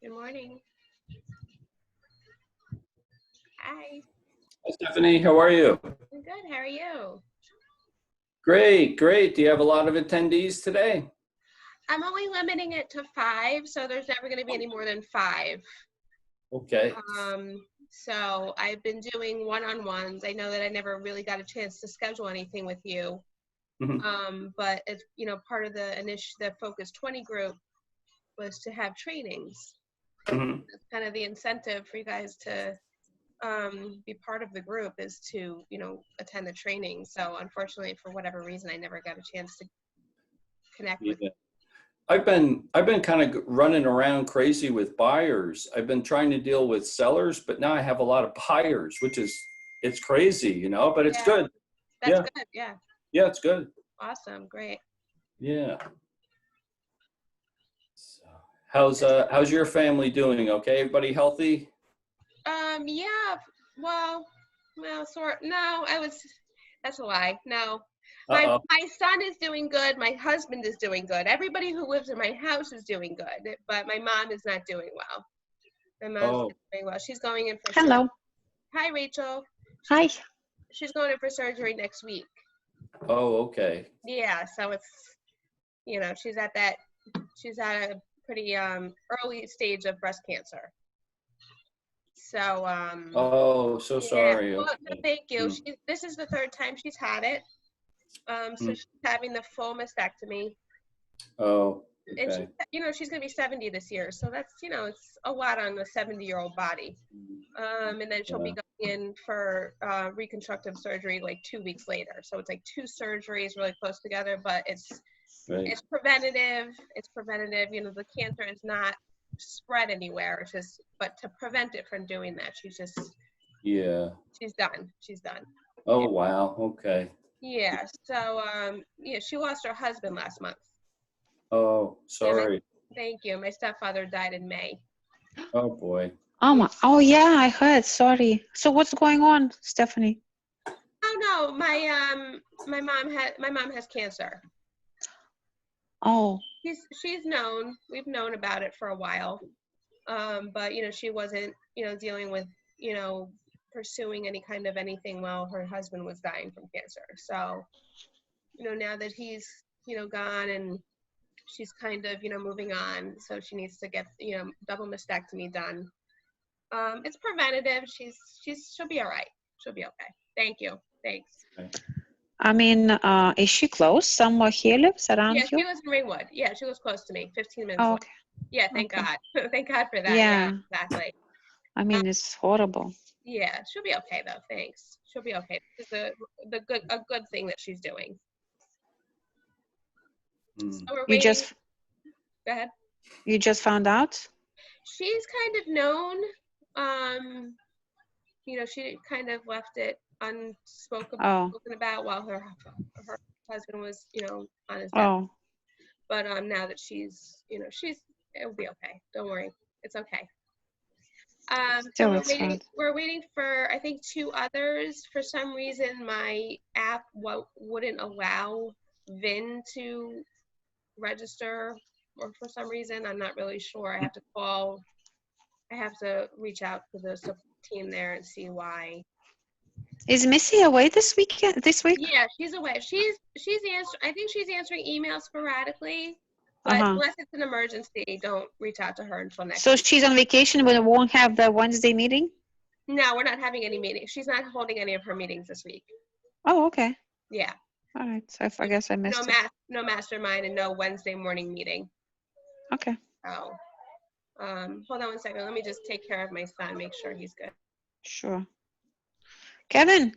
Good morning. Hi. Hi, Stephanie. How are you? I'm good. How are you? Great, great. Do you have a lot of attendees today? I'm only limiting it to 5, so there's never going to be any more than 5. Okay. So I've been doing one-on-ones. I know that I never really got a chance to schedule anything with you. But it's, part of the Focus 20 group was to have trainings. That's kind of the incentive for you guys to be part of the group is to, attend the training. So unfortunately, for whatever reason, I never got a chance to connect with you. I've been kind of running around crazy with buyers. I've been trying to deal with sellers, but now I have a lot of buyers, it's crazy, but it's good. That's good. Yeah. Yeah, it's good. Awesome. Great. Yeah. So, how's your family doing? Okay, everybody healthy? Yeah. Well, no, that's a lie. No. My son is doing good. My husband is doing good. Everybody who lives in my house is doing good, but my mom is not doing well. My mom's not doing well. She's going in for surgery. Hi, Rachel. Hi. She's going in for surgery next week. Oh, okay. Yeah, so it's, she's at a pretty early stage of breast cancer. So so sorry. Well, Okay. thank you. This is the 3rd time she's had it. So she's having the full mastectomy. Oh, okay. And she's gonna be 70 this year, so that's it's a lot on a 70-year-old body. And then she'll be going in for reconstructive surgery like 2 weeks later. So it's like 2 surgeries really close together, but it's preventative. It's preventative. The cancer is not spread anywhere. But to prevent it from doing that, she's done. She's done. Oh, wow. Okay. Yeah. So she lost her husband last month. Oh, sorry. Thank you. My stepfather died in May. Oh boy. Oh yeah, I heard. Sorry. So what's going on, Stephanie? Oh no, my mom has cancer. Oh. She's known. We've known about it for a while. But she wasn't, dealing with, pursuing any kind of anything while her husband was dying from cancer. So, now that he's, gone and she's kind of, moving on, so she needs to get, double mastectomy done. It's preventative. She'll be all right. She'll be okay. Thank you. Thanks. I mean, is she close? Somewhere here lives around you? Yeah, she lives in Ringwood. Yeah, she was close to me. 15 minutes away. Okay. Yeah, thank God. Thank God for that. Yeah. Yeah, exactly. I mean, it's horrible. Yeah, she'll be okay though. Thanks. She'll be okay. This is a good thing that she's doing. So we're waiting. Go ahead. You just found out? She's kind of known. She kind of left it unspoken about while her husband was, on his death. Oh. But now that she's, it'll be okay. Don't worry. It's okay. So we're waiting for, I think, 2 others. For some reason, my app wouldn't allow Vin to register, or for some reason, I'm not really sure. I have to reach out to the support team there and see why. Is Missy away this week? Yeah, she's away. I think she's answering emails sporadically. But unless it's an emergency, don't reach out to her until next week. So she's on vacation, but won't have the Wednesday meeting? No, we're not having any meetings. She's not holding any of her meetings this week. Oh, okay. Yeah. All right. So I guess I missed it. No mastermind and no Wednesday morning meeting. Okay. Oh. Hold on one second. Let me just take care of my son, make sure he's good. Sure. Kevin.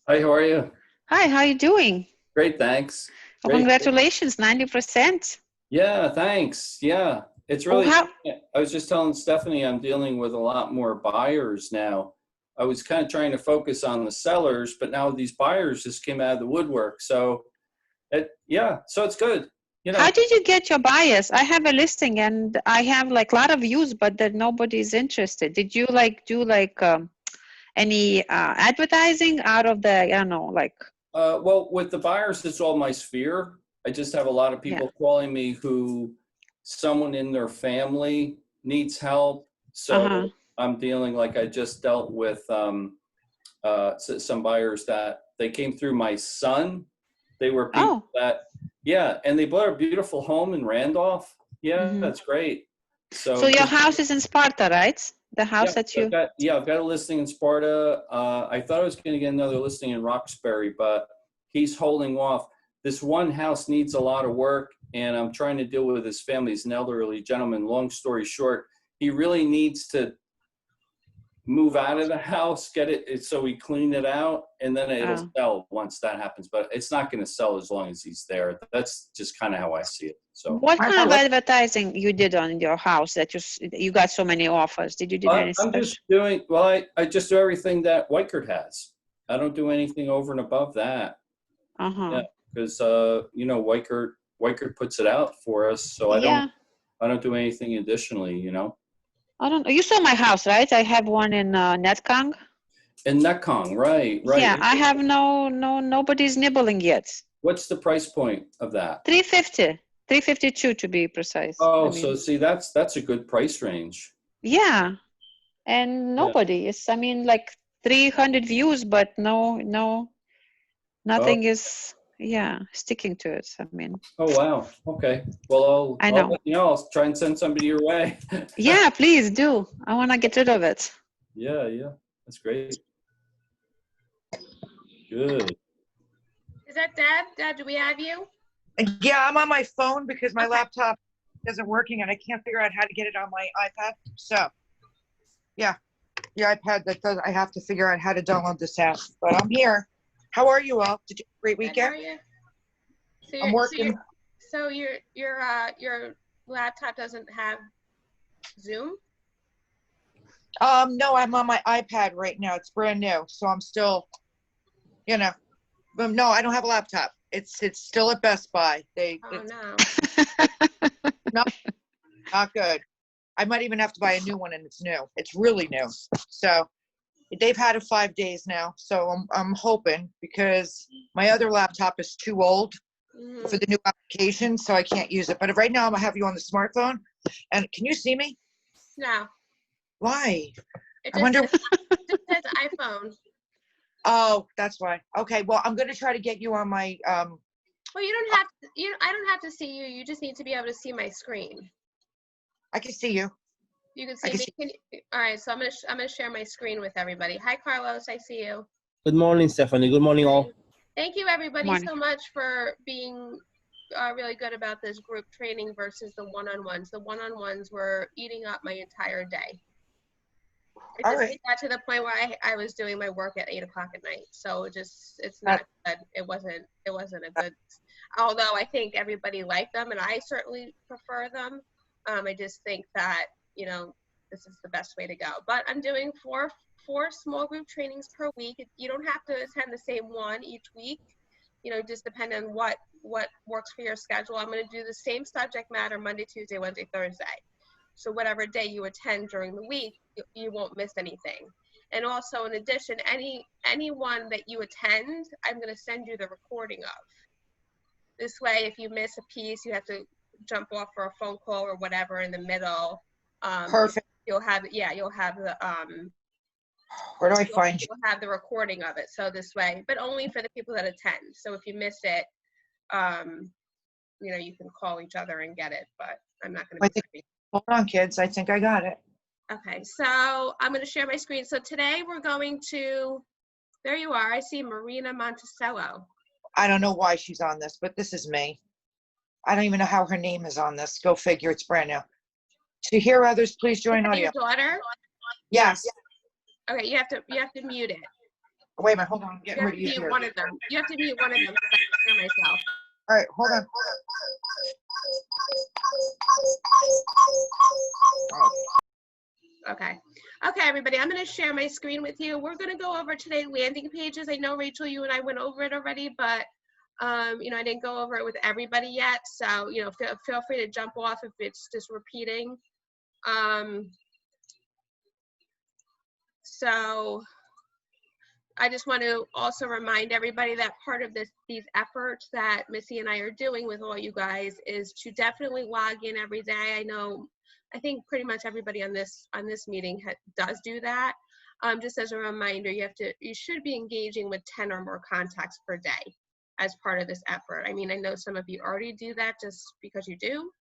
Hi, how are you? Hi, how are you doing? Great, thanks. Well, congratulations, 90%. Yeah, thanks. Yeah, it's really, I was just telling Stephanie I'm dealing with a lot more buyers now. I was kind of trying to focus on the sellers, but now these buyers just came out of the woodwork. So, so it's good. How did you get your buyers? I have a listing and I have like a lot of views, but that nobody's interested. Did you do any advertising out of the, well, with the buyers, it's all my sphere. I just have a lot of people calling me who someone in their family needs help. So I'm dealing, like I just dealt with some buyers that they came through my son. They were people that, and they bought a beautiful home in Randolph. Yeah, that's great. So your house is in Sparta, right? The house that you... I've got a listing in Sparta. I thought I was going to get another listing in Roxbury, but he's holding off. This one house needs a lot of work, and I'm trying to deal with his family. He's an elderly gentleman. Long story short, he really needs to move out of the house, get it so we clean it out, and then it'll sell once that happens. But it's not going to sell as long as he's there. That's just kind of how I see it. So, what kind of advertising you did on your house that you got so many offers? Did you do any special? I'm just doing, well, I just do everything that Weichert has. I don't do anything over and above that. Yeah, because you know, Weichert puts it out for us, so I don't do anything additionally, you know. I don't know. You saw my house, right? I have one in Netcong. In Netcong, right. Yeah, I have nobody's nibbling yet. What's the price point of that? 350, 352 to be precise. Oh, so see, that's a good price range. Yeah, and nobody is. I mean, like 300 views, but nothing is. Yeah, sticking to it. I mean. Oh wow. Okay. Well, I know. I'll try and send somebody your way. Yeah, please do. I want to get rid of it. Yeah, that's great. Good. Is that Deb? Deb, do we have you? Yeah, I'm on my phone because my laptop isn't working and I can't figure out how to get it on my iPad. So, yeah, the iPad that does. I have to figure out how to download this app. But I'm here. How are you all? Did you have a great weekend? How are you? So I'm working. So your laptop doesn't have Zoom? No, I'm on my iPad right now. It's brand new, so I'm still, you know, no, I don't have a laptop. It's still at Best Buy. No, not good. I might even have to buy a new one, and it's new. It's really new. So they've had it 5 days now. So I'm hoping, because my other laptop is too old for the new application, so I can't use it. But right now I'm gonna have you on the smartphone. And can you see me? No. Why? It I wonder. It just says iPhone. Oh, that's why. Okay, well, I'm gonna try to get you on my Well, you don't have to, I don't have to see you. You just need to be able to see my screen. I can see you. You can see me. All right, so I'm gonna share my screen with everybody. Hi, Carlos. I see you. Good morning, Stephanie. Good morning, all. Thank you, everybody, so much for being really good about this group training versus the one-on-ones. The one-on-ones were eating up my entire day. It got to the point where I was doing my work at 8 o'clock at night. So it's not good. It wasn't a good, although I think everybody liked them and I certainly prefer them. I just think that, you know, this is the best way to go. But I'm doing four small group trainings per week. You don't have to attend the same one each week. You know, just depend on what works for your schedule. I'm going to do the same subject matter Monday, Tuesday, Wednesday, Thursday. So whatever day you attend during the week, you won't miss anything. And also, in addition, anyone that you attend, I'm going to send you the recording of. This way, if you miss a piece, you have to jump off for a phone call or whatever in the middle. Perfect. You'll have the Where do I find you? You'll have the recording of it. So this way, but only for the people that attend. So if you miss it, you know, you can call each other and get it. But I'm not going to. Hold on, kids. I think I got it. Okay, so I'm going to share my screen. So today we're going to, there you are. I see Marina Monticello. I don't know why she's on this, but this is me. I don't even know how her name is on this. Go figure. It's brand new. To hear others, please join audio. Your daughter? Yes. Okay, you have to mute it. Wait a minute. Hold on. I'm getting rid of you here. One of them. You have to mute one of them. I can hear myself. All right, hold on. Okay, everybody, I'm going to share my screen with you. We're going to go over today landing pages. I know, Rachel, you and I went over it already, but you know, I didn't go over it with everybody yet. So, you know, feel free to jump off if it's just repeating. So I just want to also remind everybody that part of these efforts that Missy and I are doing with all you guys is to definitely log in every day. I think pretty much everybody on this meeting does do that. Just as a reminder, you should be engaging with 10 or more contacts per day as part of this effort. I mean, I know some of you already do that just because you do,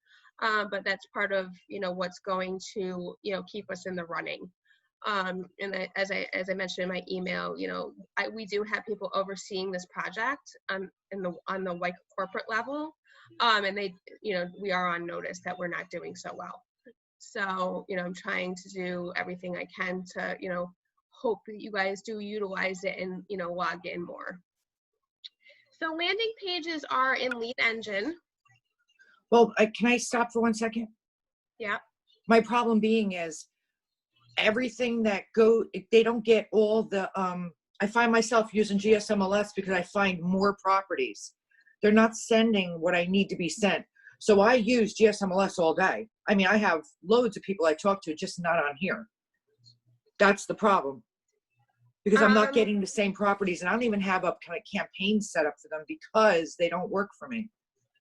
but that's part of, what's going to, keep us in the running. And as I mentioned in my email, we do have people overseeing this project on the white corporate level, and they, we are on notice that we're not doing so well. So, I'm trying to do everything I can to, hope that you guys do utilize it and, log in more. So landing pages are in Lead Engine. Well, can I stop for 1 second? Yeah. My problem being is everything that they don't get all the, I find myself using GSMLS because I find more properties. They're not sending what I need to be sent. So I use GSMLS all day. I mean, I have loads of people I talk to, just not on here. That's the problem. Because I'm not getting the same properties, and I don't even have a kind of campaign set up for them because they don't work for me.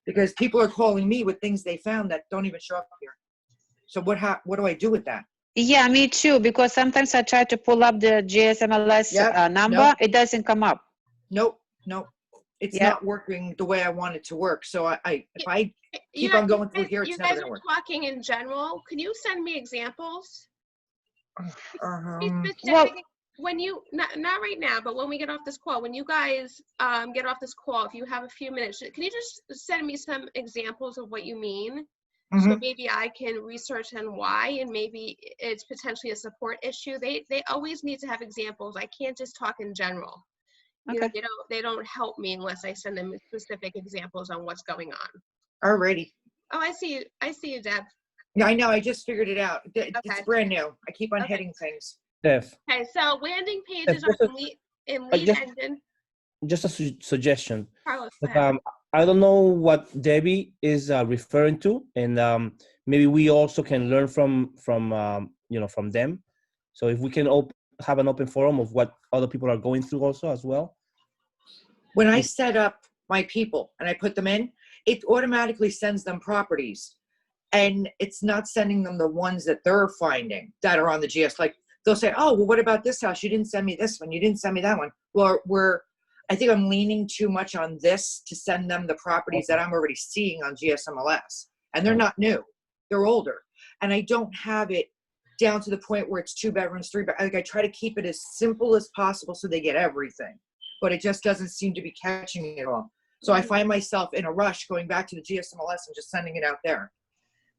Because people are calling me with things they found that don't even show up here. So what do I do with that? Yeah, me too, because sometimes I try to pull up the GSMLS number. Nope. It doesn't come up. Nope. It's not working the way I want it to work. So if I keep on going through here, it's never going to work. You guys are talking in general. Can you send me examples? Well, when you, not right now, but when we get off this call, when you guys get off this call, if you have a few minutes, can you just send me some examples of what you mean? So maybe I can research on why, and maybe it's potentially a support issue. They always need to have examples. I can't just talk in general. okay. They don't help me unless I send them specific examples on what's going on. Alrighty. Oh, I see you, Deb. Yeah, I know. I just figured it out. It's Okay. brand new. I keep on Okay. hitting things. Steph, Okay, so landing pages Just are a- in Lead just- Engine. just a suggestion. Carlos, go But, ahead. I don't know what Debbie is referring to, and maybe we also can learn from them. So if we can have an open forum of what other people are going through also as well. When I set up my people and I put them in, it automatically sends them properties. And it's not sending them the ones that they're finding that are on the GS. Like they'll say, oh, well, what about this house? You didn't send me this one. You didn't send me that one. Well, I think I'm leaning too much on this to send them the properties that I'm already seeing on GSMLS. And they're not new. They're older. And I don't have it down to the point where it's 2 bedrooms, 3 bedrooms. I try to keep it as simple as possible so they get everything. But it just doesn't seem to be catching it all. So I find myself in a rush going back to the GSMLS and just sending it out there.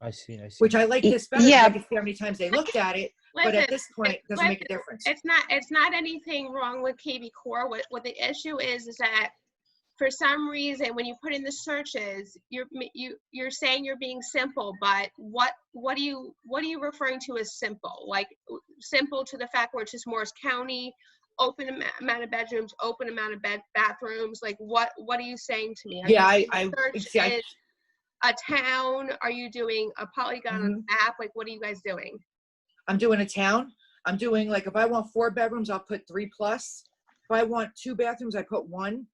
I see. Which I like this better. Yeah. I can see how many times they looked at it. But at this point, it doesn't make a difference. It's not anything wrong with KB Core. What the issue is that for some reason when you put in the searches, you're saying you're being simple, but what are you referring to as simple? Like simple to the fact where it's just Morris County, open amount of bedrooms, open amount of bathrooms. Like what are you saying to me? Yeah, is a town? Are you doing a polygon map? Like what are you guys doing? I'm doing a town. I'm doing like, if I want 4 bedrooms, I'll put 3+. If I want 2 bathrooms, I put 1.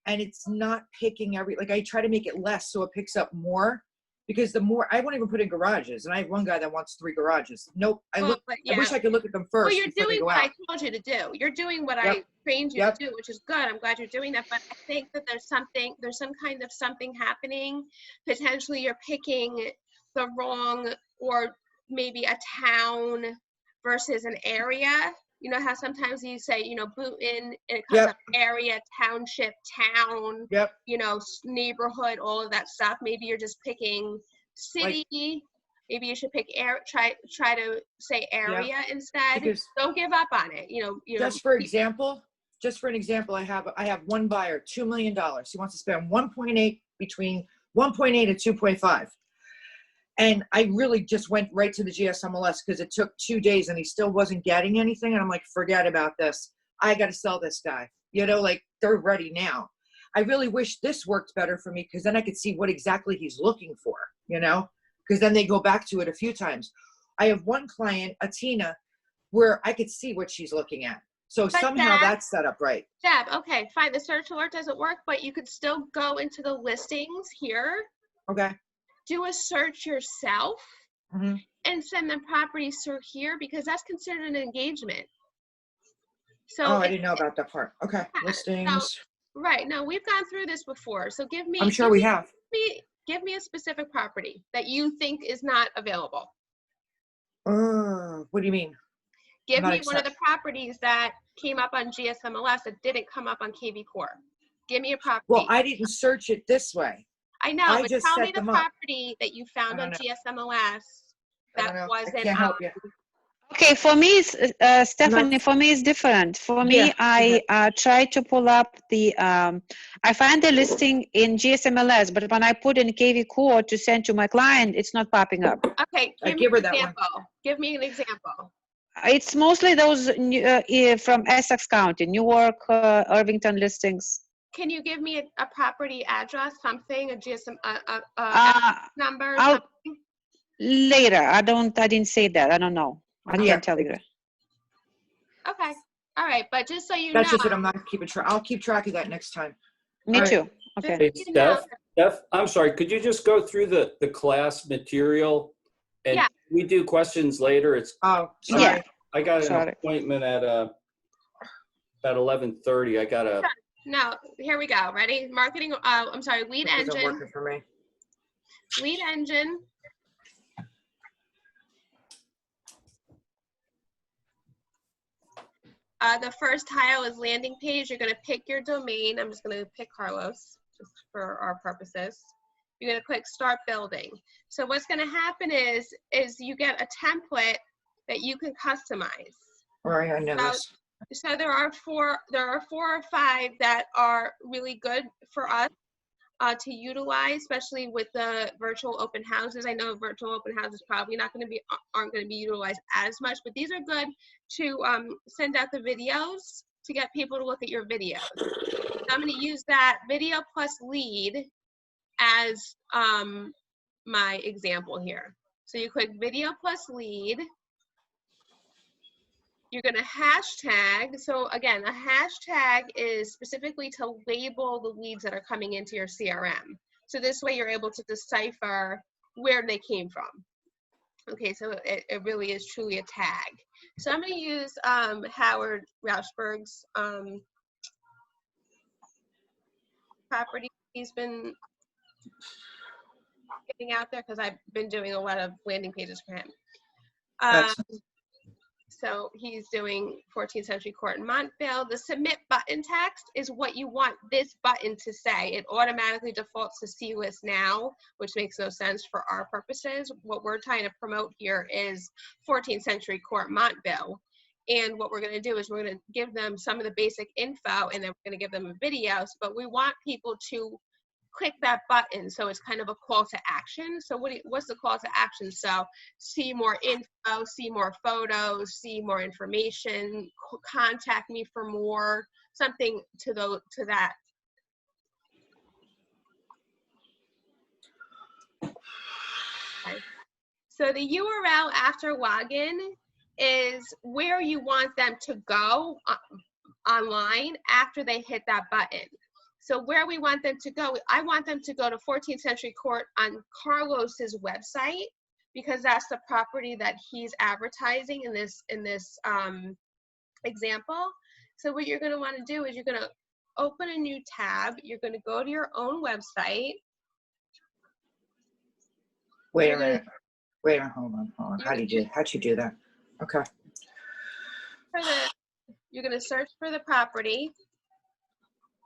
And it's not picking like I try to make it less so it picks up more, because the more, I won't even put in garages. And I have one guy that wants 3 garages. Nope. I wish I could look at them first. Well, you're doing what I told you to do. You're doing what I trained you to do, which is good. I'm glad you're doing that. But I think that there's some kind of something happening. Potentially you're picking the wrong, or maybe a town versus an area. You know how sometimes you say, Boonton, and it comes up area, township, town, neighborhood, all of that stuff. Maybe you're just picking city. Maybe you should pick try to say area instead. Because don't give up on it. Just for an example, I have one buyer, $2 million. He wants to spend 1.8 between 1.8 and 2.5. And I really just went right to the GSMLS because it took 2 days and he still wasn't getting anything. And I'm like, forget about this. I got to sell this guy. Like they're ready now. I really wish this worked better for me because then I could see what exactly he's looking for, because then they go back to it a few times. I have one client, Atina, where I could see what she's looking at. So But somehow that- that's set up right. Deb, okay, fine. The search alert doesn't work, but you could still go into the listings here, Okay. do a search yourself, hmm and send them properties through here because that's considered an engagement. So Oh, I if- didn't know about that part. Okay. Yeah, Listings. right. No, we've gone through this before. So give me. I'm sure we have. Give me a specific property that you think is not available. What do you mean? Give Not me one of the properties that came up on GSMLS that didn't come up on KV Core. Give me a property. Well, I didn't search it this way. I know, I but just tell set me the them up. property that you found I on don't GSMLS I don't that know. I wasn't can't help you. Okay, for me, Stephanie, for me it's different. For me, Yeah, I try to pull up the, I find the listing in GSMLS, but when I put in KV Core to send to my client, it's not popping up. Okay, I give me give her an that one. example. Give me an example. It's mostly those from Essex County, Newark, Irvington listings. Can you give me a property address, something, a GSM, Uh, number, I'll- something? Later, I didn't say that. I don't know. I Okay. can't tell you. Okay, all right, but just so you That's know. just what I'm not keeping track. I'll keep track of that next time. Me All right. too. Okay. Hey, you know- Steph, I'm sorry, could you just go through the class material? And Yeah. we do questions later. Oh, sorry. Yeah. I got an Sorry. appointment at about 11:30. I gotta, No, here we go. Ready? Marketing, I'm sorry, lead This isn't engine, working for me. lead engine. The first tile is landing page. You're gonna pick your domain. I'm just gonna pick Carlos, just for our purposes. You're gonna click start building. So what's gonna happen is you get a template that you can customize. All right, I know So- this. So there are four or five that are really good for us to utilize, especially with the virtual open houses. I know virtual open houses probably aren't going to be utilized as much, but these are good to send out the videos to get people to look at your videos. So I'm going to use that video plus lead as my example here. So you click video plus lead. You're going to hashtag. So again, a hashtag is specifically to label the leads that are coming into your CRM. So this way you're able to decipher where they came from. Okay, so it really is truly a tag. So I'm going to use Howard Rauschberg's property he's been getting out there because I've been doing a lot of landing pages for him. Excellent. So he's doing 14th Century Court in Montville. The submit button text is what you want this button to say. It automatically defaults to see list now, which makes no sense for our purposes. What we're trying to promote here is 14th Century Court Montville. And what we're going to do is we're going to give them some of the basic info and then we're going to give them videos, but we want people to click that button, so it's kind of a call to action. So what's the call to action? So see more info, see more photos, see more information, contact me for more, something to that. Okay. So the URL after login is where you want them to go online after they hit that button. So where we want them to go, I want them to go to 14th Century Court on Carlos's website because that's the property that he's advertising in this example. So what you're going to want to do is you're going to open a new tab. You're going to go to your own website. Wait a minute. Hold on. How'd you do that? Okay. You're going to search for the property.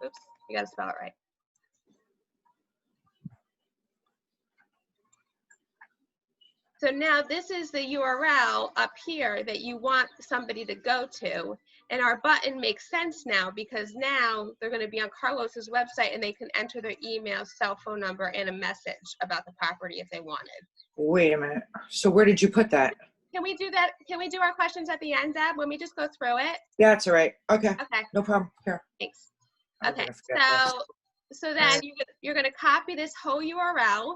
Oops, you got to spell it right. So now this is the URL up here that you want somebody to go to. And our button makes sense now because now they're going to be on Carlos's website and they can enter their email, cell phone number, and a message about the property if they wanted. Wait a minute. So where did you put that? Can we do that? Can we do our questions at the end, Deb? Let me just go through it. Yeah, that's all right. Okay. Okay, No problem. Here. thanks. I'm Okay, gonna forget this. so then you're going to copy this whole URL.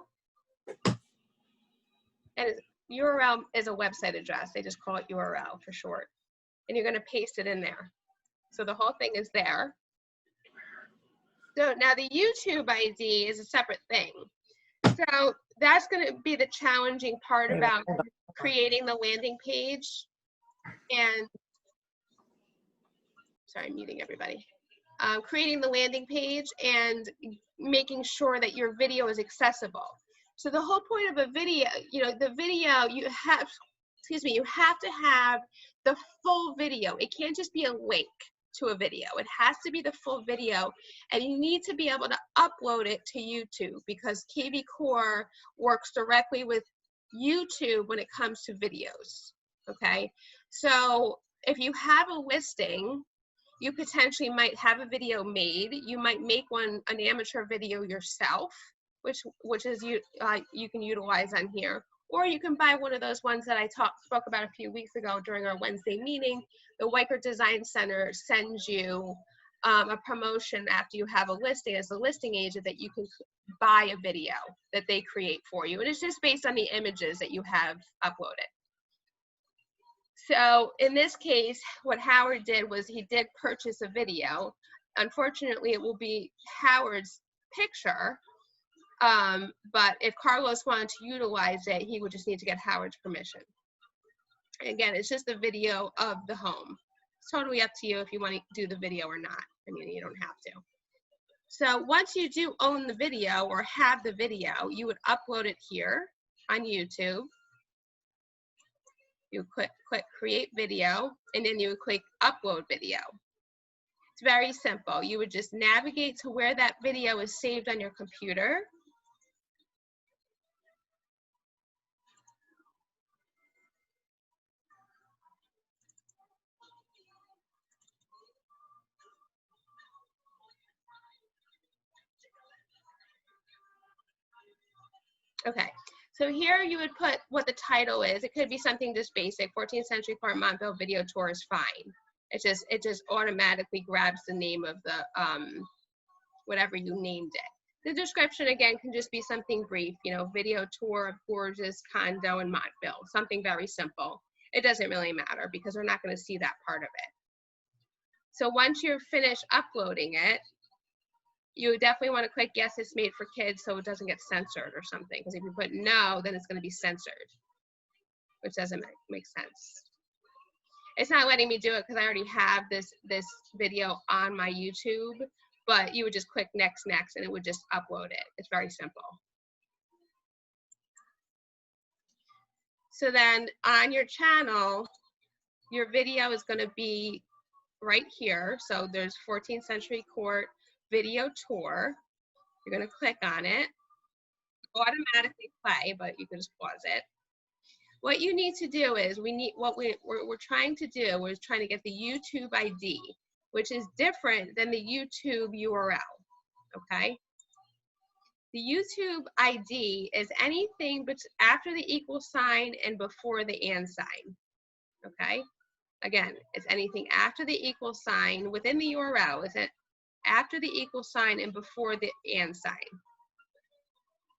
And URL is a website address. They just call it URL for short. And you're going to paste it in there. So the whole thing is there. So now the YouTube ID is a separate thing. So that's going to be the challenging part about creating the landing page and, sorry, I'm muting everybody. Creating the landing page and making sure that your video is accessible. So the whole point of a video, you know, the video you have, you have to have the full video. It can't just be a link to a video. It has to be the full video, and you need to be able to upload it to YouTube because kvCORE works directly with YouTube when it comes to videos, okay? So if you have a listing, you potentially might have a video made. You might make an amateur video yourself, which is you can utilize on here. Or you can buy one of those ones that I spoke about a few weeks ago during our Wednesday meeting. The Weichert Design Center sends you a promotion after you have a listing as a listing agent that you can buy a video that they create for you. And it's just based on the images that you have uploaded. So in this case, what Howard did was he did purchase a video. Unfortunately, it will be Howard's picture. But if Carlos wanted to utilize it, he would just need to get Howard's permission. Again, it's just a video of the home. It's totally up to you if you want to do the video or not. I mean, you don't have to. So once you do own the video or have the video, you would upload it here on YouTube. You click create video, and then you would click upload video. It's very simple. You would just navigate to where that video is saved on your computer. Okay, so here you would put what the title is. It could be something just basic. 14th Century Court Montville Video Tour is fine. It just automatically grabs the name of the whatever you named it. The description again can just be something brief, you know, video tour of gorgeous condo in Montville, something very simple. It doesn't really matter because we're not going to see that part of it. So once you're finished uploading it, you definitely want to click yes, it's made for kids so it doesn't get censored or something. Because if you put no, then it's going to be censored, which doesn't make sense. It's not letting me do it because I already have this video on my YouTube, but you would just click next, and it would just upload it. It's very simple. So then on your channel, your video is going to be right here. So there's 14th Century Court Video Tour. You're going to click on it. Automatically play, but you can just pause it. What you need to do is what we're trying to do is trying to get the YouTube ID, which is different than the YouTube URL. Okay. The YouTube ID is anything but after the equal sign and before the and sign. Okay. Again, it's anything after the equal sign within the URL. Is it after the equal sign and before the and sign?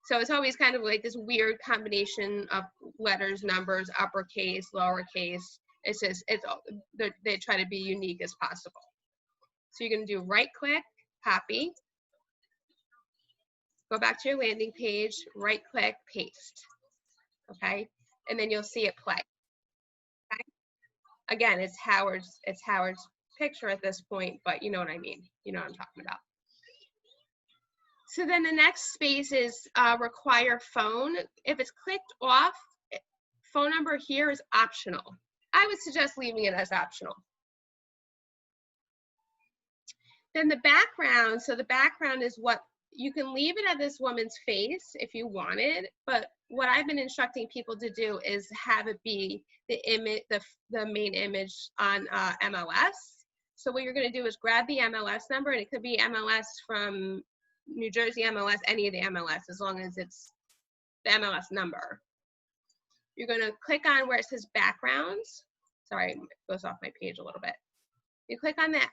So it's always kind of like this weird combination of letters, numbers, uppercase, lowercase. It's just, they try to be unique as possible. So you're going to do right click, copy, go back to your landing page, right click, paste. Okay. And then you'll see it play. Okay? Again, it's Howard's picture at this point, but you know what I mean. You know what I'm talking about. So then the next space is require phone. If it's clicked off, phone number here is optional. I would suggest leaving it as optional. Then the background, so the background is what, you can leave it at this woman's face if you wanted, but what I've been instructing people to do is have it be the image, the main image on MLS. So what you're gonna do is grab the MLS number, and it could be MLS from New Jersey MLS, any of the MLS, as long as it's the MLS number. You're gonna click on where it says backgrounds. Sorry, it goes off my page a little bit. You click on that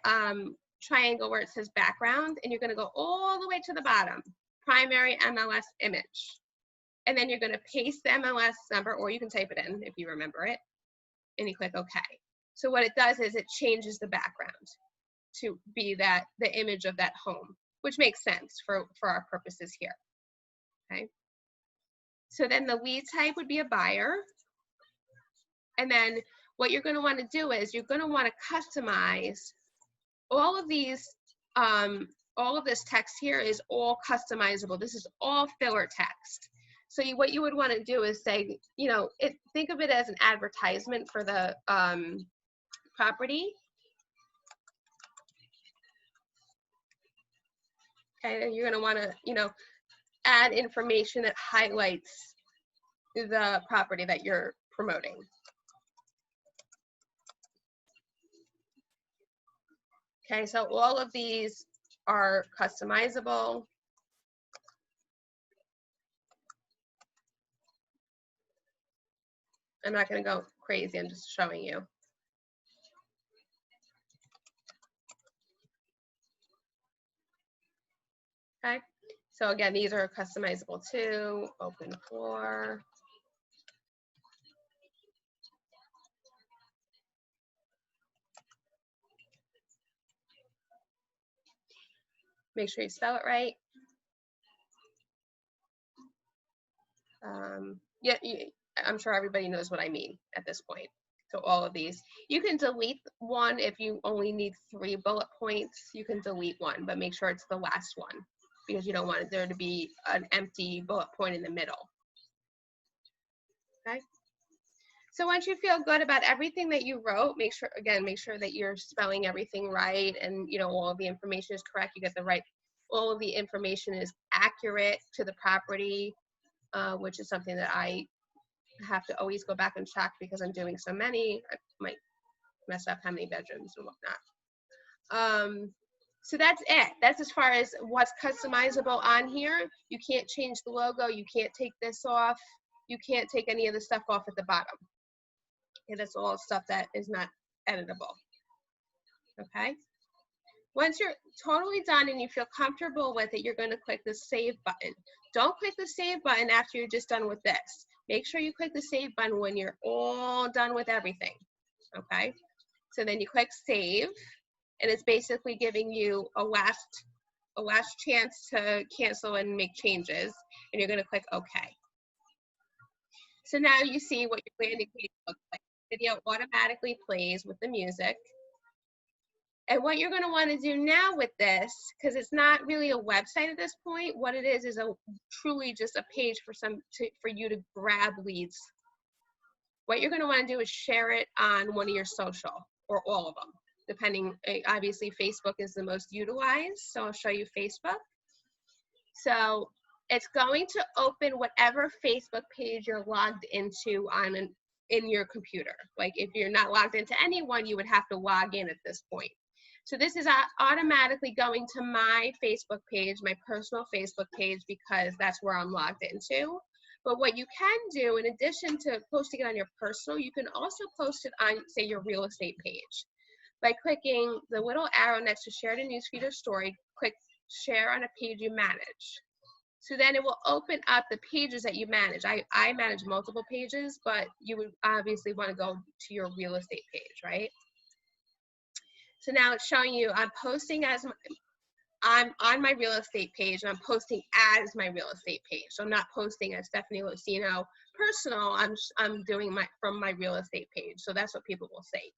triangle where it says background, and you're gonna go all the way to the bottom, primary MLS image. And then you're gonna paste the MLS number, or you can type it in if you remember it, and you click OK. So what it does is it changes the background. to be the image of that home, which makes sense for our purposes here. Okay. So then the lead type would be a buyer. And then what you're going to want to do is you're going to want to customize all of these, all of this text here is all customizable. This is all filler text. So what you would want to do is say, you know, think of it as an advertisement for the property. Okay, and you're going to want to, you know, add information that highlights the property that you're promoting. Okay, so all of these are customizable. I'm not going to go crazy, I'm just showing you. Okay, so again, these are customizable too. Open floor. Make sure you spell it right. Yeah, I'm sure everybody knows what I mean at this point. So all of these, you can delete one if you only need 3 bullet points. You can delete one, but make sure it's the last one because you don't want there to be an empty bullet point in the middle. Okay. So once you feel good about everything that you wrote, make sure that you're spelling everything right and you know all of the information is correct. You get the right, all of the information is accurate to the property, which is something that I have to always go back and check because I'm doing so many. I might mess up how many bedrooms and whatnot. So that's it. That's as far as what's customizable on here. You can't change the logo. You can't take this off. You can't take any of the stuff off at the bottom. Okay, that's all stuff that is not editable. Okay. Once you're totally done and you feel comfortable with it, you're going to click the save button. Don't click the save button after you're just done with this. Make sure you click the save button when you're all done with everything. Okay. So then you click save, and it's basically giving you a last chance to cancel and make changes, and you're going to click OK. So now you see what your landing page looks like. Video automatically plays with the music. And what you're going to want to do now with this, because it's not really a website at this point, what it is truly just a page for you to grab leads. What you're going to want to do is share it on one of your social or all of them, depending. Obviously, Facebook is the most utilized, so I'll show you Facebook. So it's going to open whatever Facebook page you're logged into in your computer. Like if you're not logged into anyone, you would have to log in at this point. So this is automatically going to my Facebook page, my personal Facebook page, because that's where I'm logged into. But what you can do, in addition to posting it on your personal, you can also post it on, say, your real estate page. By clicking the little arrow next to share to newsfeed or story, click share on a page you manage. So then it will open up the pages that you manage. I manage multiple pages, but you would obviously want to go to your real estate page, right? So now it's showing you I'm posting as I'm on my real estate page, and I'm posting as my real estate page. So I'm not posting as Stephanie Lucino personal. I'm doing from my real estate page. So that's what people will see.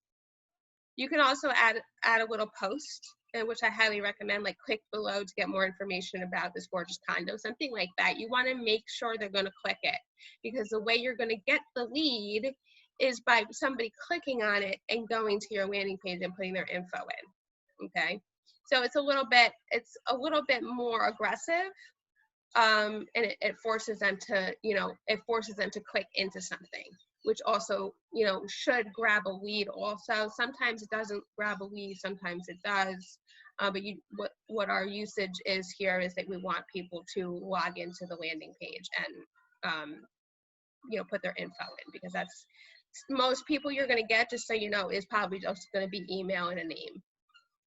You can also add a little post, which I highly recommend, like click below to get more information about this gorgeous condo, something like that. You want to make sure they're going to click it, because the way you're going to get the lead is by somebody clicking on it and going to your landing page and putting their info in. Okay, so it's a little bit more aggressive, and it forces them to, click into something, which also, should grab a lead also. Sometimes it doesn't grab a lead, sometimes it does. But what our usage is here is that we want people to log into the landing page and, put their info in, because that's most people you're going to get, just so you know, is probably just going to be email and a name,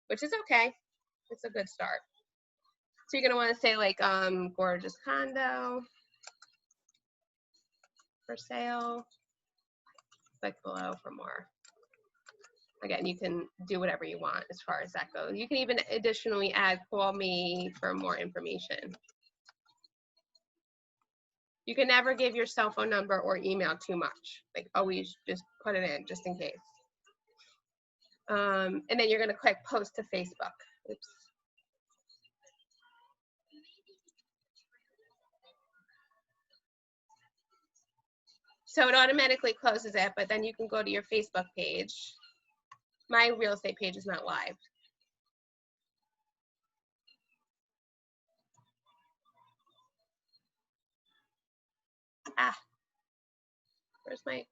which is okay. It's a good start. So you're going to want to say like, gorgeous condo for sale. Click below for more. Again, you can do whatever you want as far as that goes. You can even additionally add call me for more information. You can never give your cell phone number or email too much. Like always just put it in just in case. And then you're gonna click post to Facebook. Oops. So it automatically closes it, but then you can go to your Facebook page. My real estate page is not live. Ah, where's my,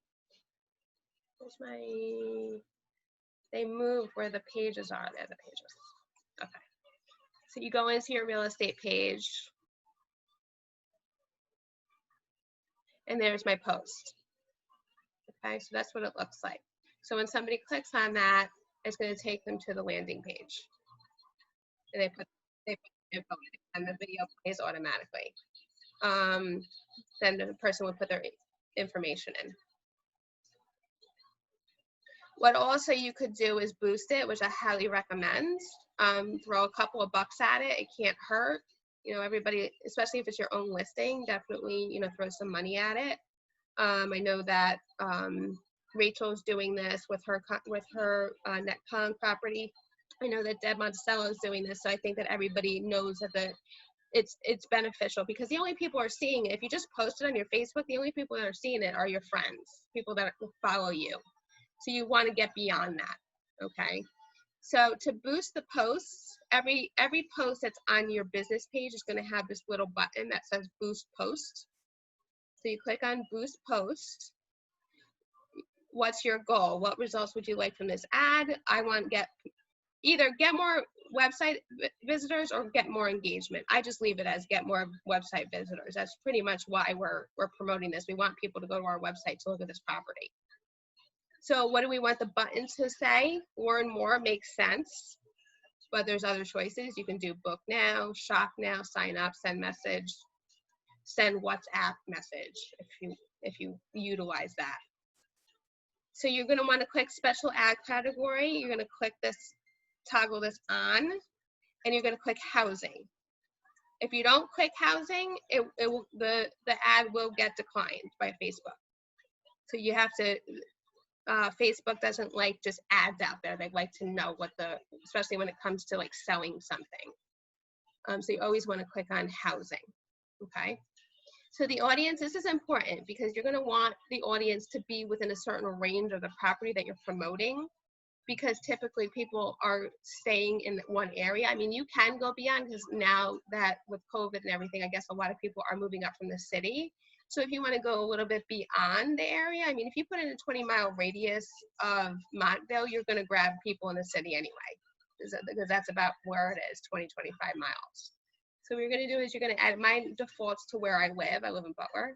they moved where the pages are. There, the pages. Okay. So you go into your real estate page. And there's my post. Okay, so that's what it looks like. So when somebody clicks on that, it's going to take them to the landing page. And they put info in, and the video plays automatically. Then the person would put their information in. What also you could do is boost it, which I highly recommend. Throw a couple of bucks at it. It can't hurt. You know, everybody, especially if it's your own listing, definitely, you know, throw some money at it. I know that Rachel's doing this with her Netcon property. I know that Deb Monticello is doing this, so I think that everybody knows that it's beneficial, because the only people are seeing it, if you just post it on your Facebook, the only people that are seeing it are your friends, people that follow you. So you want to get beyond that, okay? So to boost the posts, every post that's on your business page is going to have this little button that says boost post. So you click on boost post. What's your goal? What results would you like from this ad? I want to either get more website visitors or get more engagement. I just leave it as get more website visitors. That's pretty much why we're promoting this. We want people to go to our website to look at this property. So what do we want the button to say? Learn more makes sense, but there's other choices. You can do book now, shop now, sign up, send message, send WhatsApp message if you utilize that. So you're going to want to click special ad category. You're going to click this, toggle this on, and you're going to click housing. If you don't click housing, the ad will get declined by Facebook. So you have to. Facebook doesn't like just ads out there. They like to know especially when it comes to like selling something. So you always want to click on housing, okay? So the audience, this is important because you're gonna want the audience to be within a certain range of the property that you're promoting, because typically people are staying in one area. I mean, you can go beyond, because now that with COVID and everything, I guess a lot of people are moving up from the city. So if you want to go a little bit beyond the area, I mean, if you put in a 20-mile radius of Montville, you're going to grab people in the city anyway, because that's about where it is, 20, 25 miles. So what you're going to do is you're going to add, mine defaults to where I live. I live in Butler.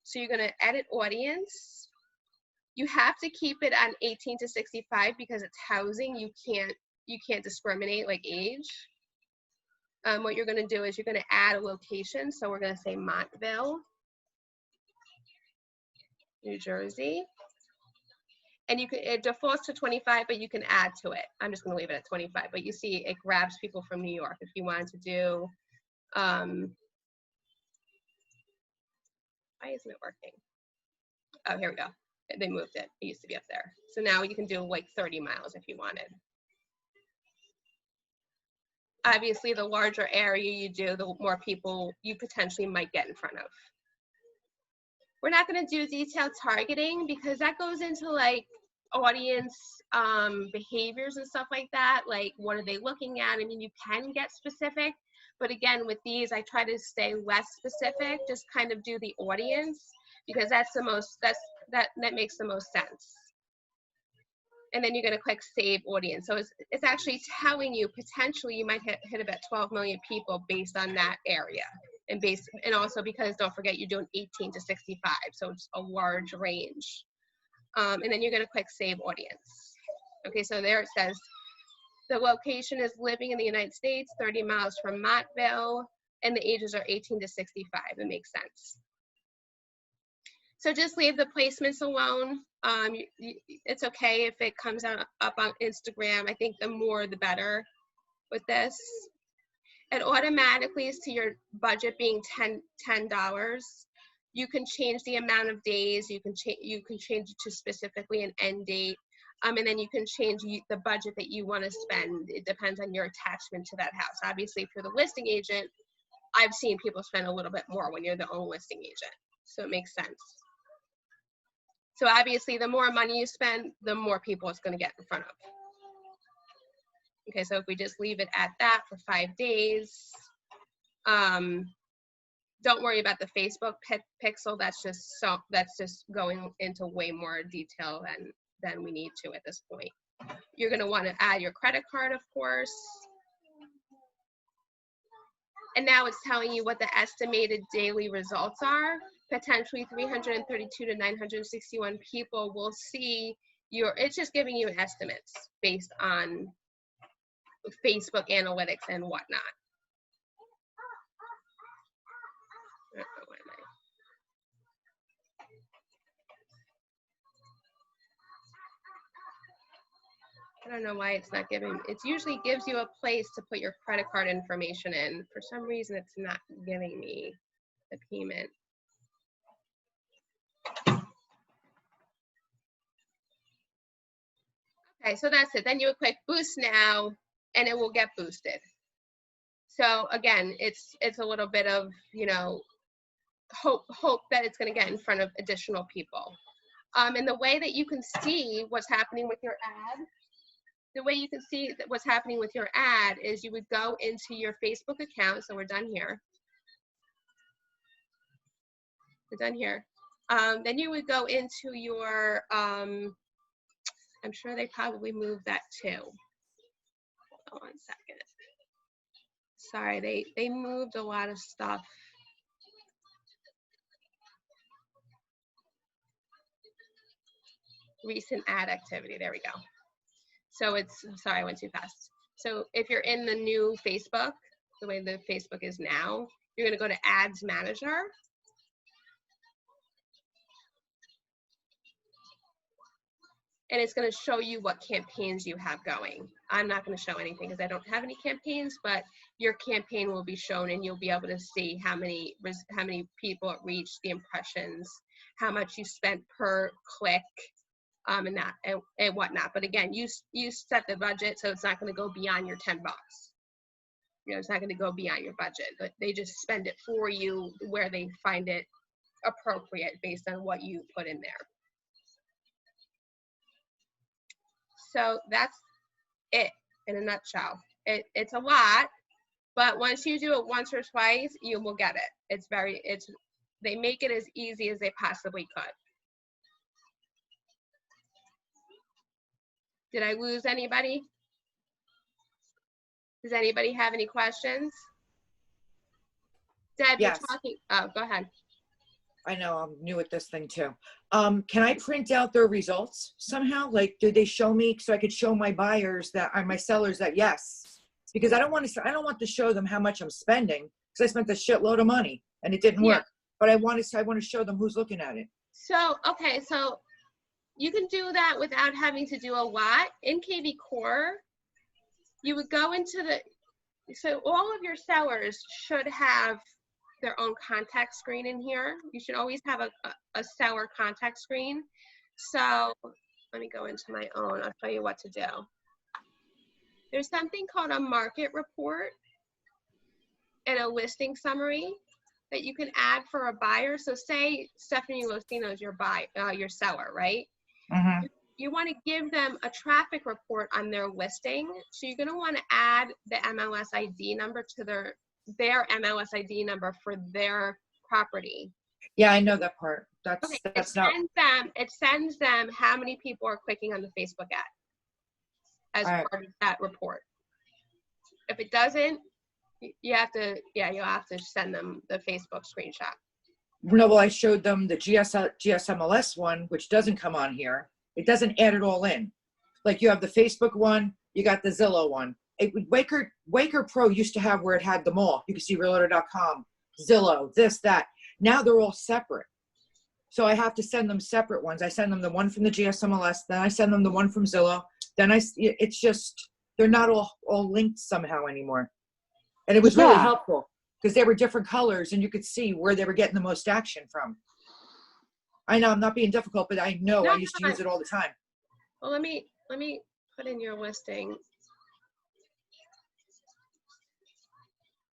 So you're going to edit audience. You have to keep it on 18 to 65 because it's housing. You can't discriminate like age. What you're going to do is you're going to add a location. So we're going to say Montville, New Jersey, and it defaults to 25, but you can add to it. I'm just going to leave it at 25, but you see it grabs people from New York. If you wanted to do, why isn't it working? Oh, here we go. They moved it. It used to be up there. So now you can do like 30 miles if you wanted. Obviously, the larger area you do, the more people you potentially might get in front of. We're not going to do detailed targeting because that goes into like audience behaviors and stuff like that. Like, what are they looking at? I mean, you can get specific, but again, with these, I try to stay less specific, just kind of do the audience, because that's the most, that makes the most sense. And then you're going to click save audience. So it's actually telling you potentially you might hit about 12 million people based on that area. And also because don't forget you're doing 18 to 65, so it's a large range. And then you're going to click save audience. Okay, so there it says the location is living in the United States, 30 miles from Montville, and the ages are 18 to 65. It makes sense. So just leave the placements alone. It's okay if it comes up on Instagram. I think the more the better with this. It automatically is to your budget being $10. You can change the amount of days. You can change it to specifically an end date. And then you can change the budget that you want to spend. It depends on your attachment to that house. Obviously, for the listing agent, I've seen people spend a little bit more when you're the own listing agent. So it makes sense. So obviously, the more money you spend, the more people it's going to get in front of. Okay, so if we just leave it at that for 5 days, don't worry about the Facebook pixel. That's just going into way more detail than we need to at this point. You're going to want to add your credit card, of course. And now it's telling you what the estimated daily results are. Potentially 332 to 961 people will see it's just giving you estimates based on Facebook analytics and whatnot. I don't know why it's not giving. It usually gives you a place to put your credit card information in. For some reason, it's not giving me the payment. Okay, so that's it. Then you would click boost now, and it will get boosted. So again, it's a little bit of, you know, hope that it's going to get in front of additional people. And the way that you can see what's happening with your ad, is you would go into your Facebook account. So we're done here. Then you would go into your, I'm sure they probably moved that too. Hold on 1 second. Sorry, they moved a lot of stuff. Recent ad activity, there we go. So sorry, I went too fast. So if you're in the new Facebook, the way the Facebook is now, you're gonna go to Ads Manager. And it's going to show you what campaigns you have going. I'm not going to show anything because I don't have any campaigns, but your campaign will be shown and you'll be able to see how many people it reached, the impressions, how much you spent per click, and whatnot. But again, you set the budget, so it's not going to go beyond your $10. You know, it's not going to go beyond your budget, but they just spend it for you where they find it appropriate based on what you put in there. So that's it in a nutshell. It's a lot, but once you do it once or twice, you will get it. They make it as easy as they possibly could. Did I lose anybody? Does anybody have any questions? Deb, Yes. You're talking. Oh, go ahead. I know, I'm new at this thing too. Can I print out their results somehow? Like, do they show me so I could show my buyers that are my sellers that yes? Because I don't want to show them how much I'm spending because I spent a shitload of money and it didn't work. But I want to show them who's looking at it. So, okay, so you can do that without having to do a lot. In KV Core, you would go into so all of your sellers should have their own contact screen in here. You should always have a seller contact screen. So let me go into my own. I'll tell you what to do. There's something called a market report and a listing summary that you can add for a buyer. So say Stephanie Locino is your seller, right? Mm-hmm. You want to give them a traffic report on their listing. So you're going to want to add the MLS ID number to their MLS ID number for their property. Yeah, I know that part. That's not. It sends them how many people are clicking on the Facebook ad as part of that report. If it doesn't, you'll have to send them the Facebook screenshot. No, well, I showed them the GSMLS one, which doesn't come on here. It doesn't add it all in. Like you have the Facebook one, you got the Zillow one. Waker Pro used to have where it had them all. You can see realtor.com, Zillow, this, that. Now they're all separate. So I have to send them separate ones. I send them the one from the GSMLS, then I send them the one from Zillow. Then it's just, they're not all linked somehow anymore. And it was really Yeah. helpful because they were different colors and you could see where they were getting the most action from. I know I'm not being difficult, but I know No, I used to use it all the time. Well, let me put in your listing.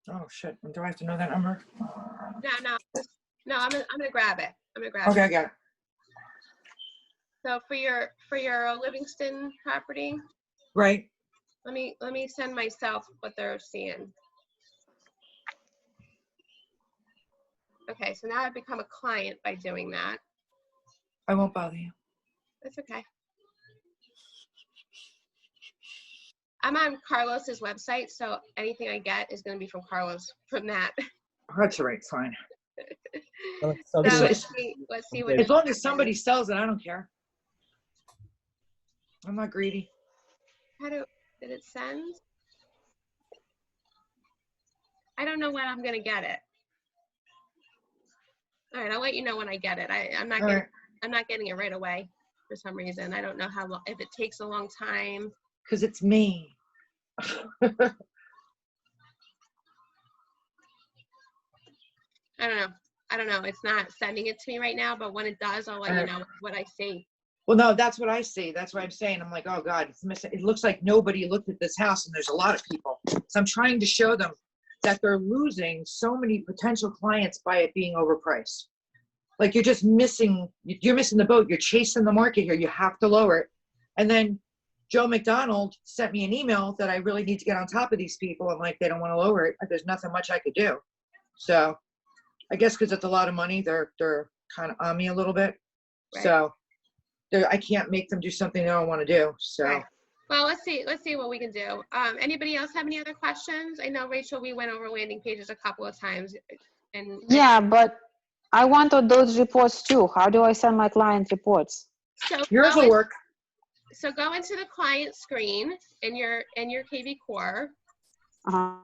Oh shit, do I have to know that number? No, I'm gonna grab it. Okay, I got it. So for your Livingston property, Right. let me send myself what they're seeing. Okay, so now I've become a client by doing that. I won't bother you. That's okay. I'm on Carlos's website, so anything I get is going to be from Carlos from that. That's all right, fine. So So good. let's see what. As long as somebody sells it, I don't care. I'm not greedy. Did it send? I don't know when I'm going to get it. All right, I'll let you know when I get it. I'm not All getting right. I'm not getting it right away for some reason. I don't know how long, if it takes a long time. Because it's me. I don't know. It's not sending it to me right now, but when it does, I'll let you know what I see. Well, no, that's what I see. That's what I'm saying. I'm like, oh God, it's missing. It looks like nobody looked at this house and there's a lot of people. So I'm trying to show them that they're losing so many potential clients by it being overpriced. Like you're just missing the boat. You're chasing the market here. You have to lower it. And then Joe McDonald sent me an email that I really need to get on top of these people. I'm like, they don't want to lower it. There's nothing much I could do. So I guess because it's a lot of money, they're kind of on me a little bit. Right. So I can't make them do something they don't want to do. So. Right. Well, let's see what we can do. Anybody else have any other questions? I know, Rachel, we went over landing pages a couple of times. And Yeah, but I wanted those reports too. How do I send my client reports? so Yours will work. So go into the client screen in your KV Core. Uh-huh.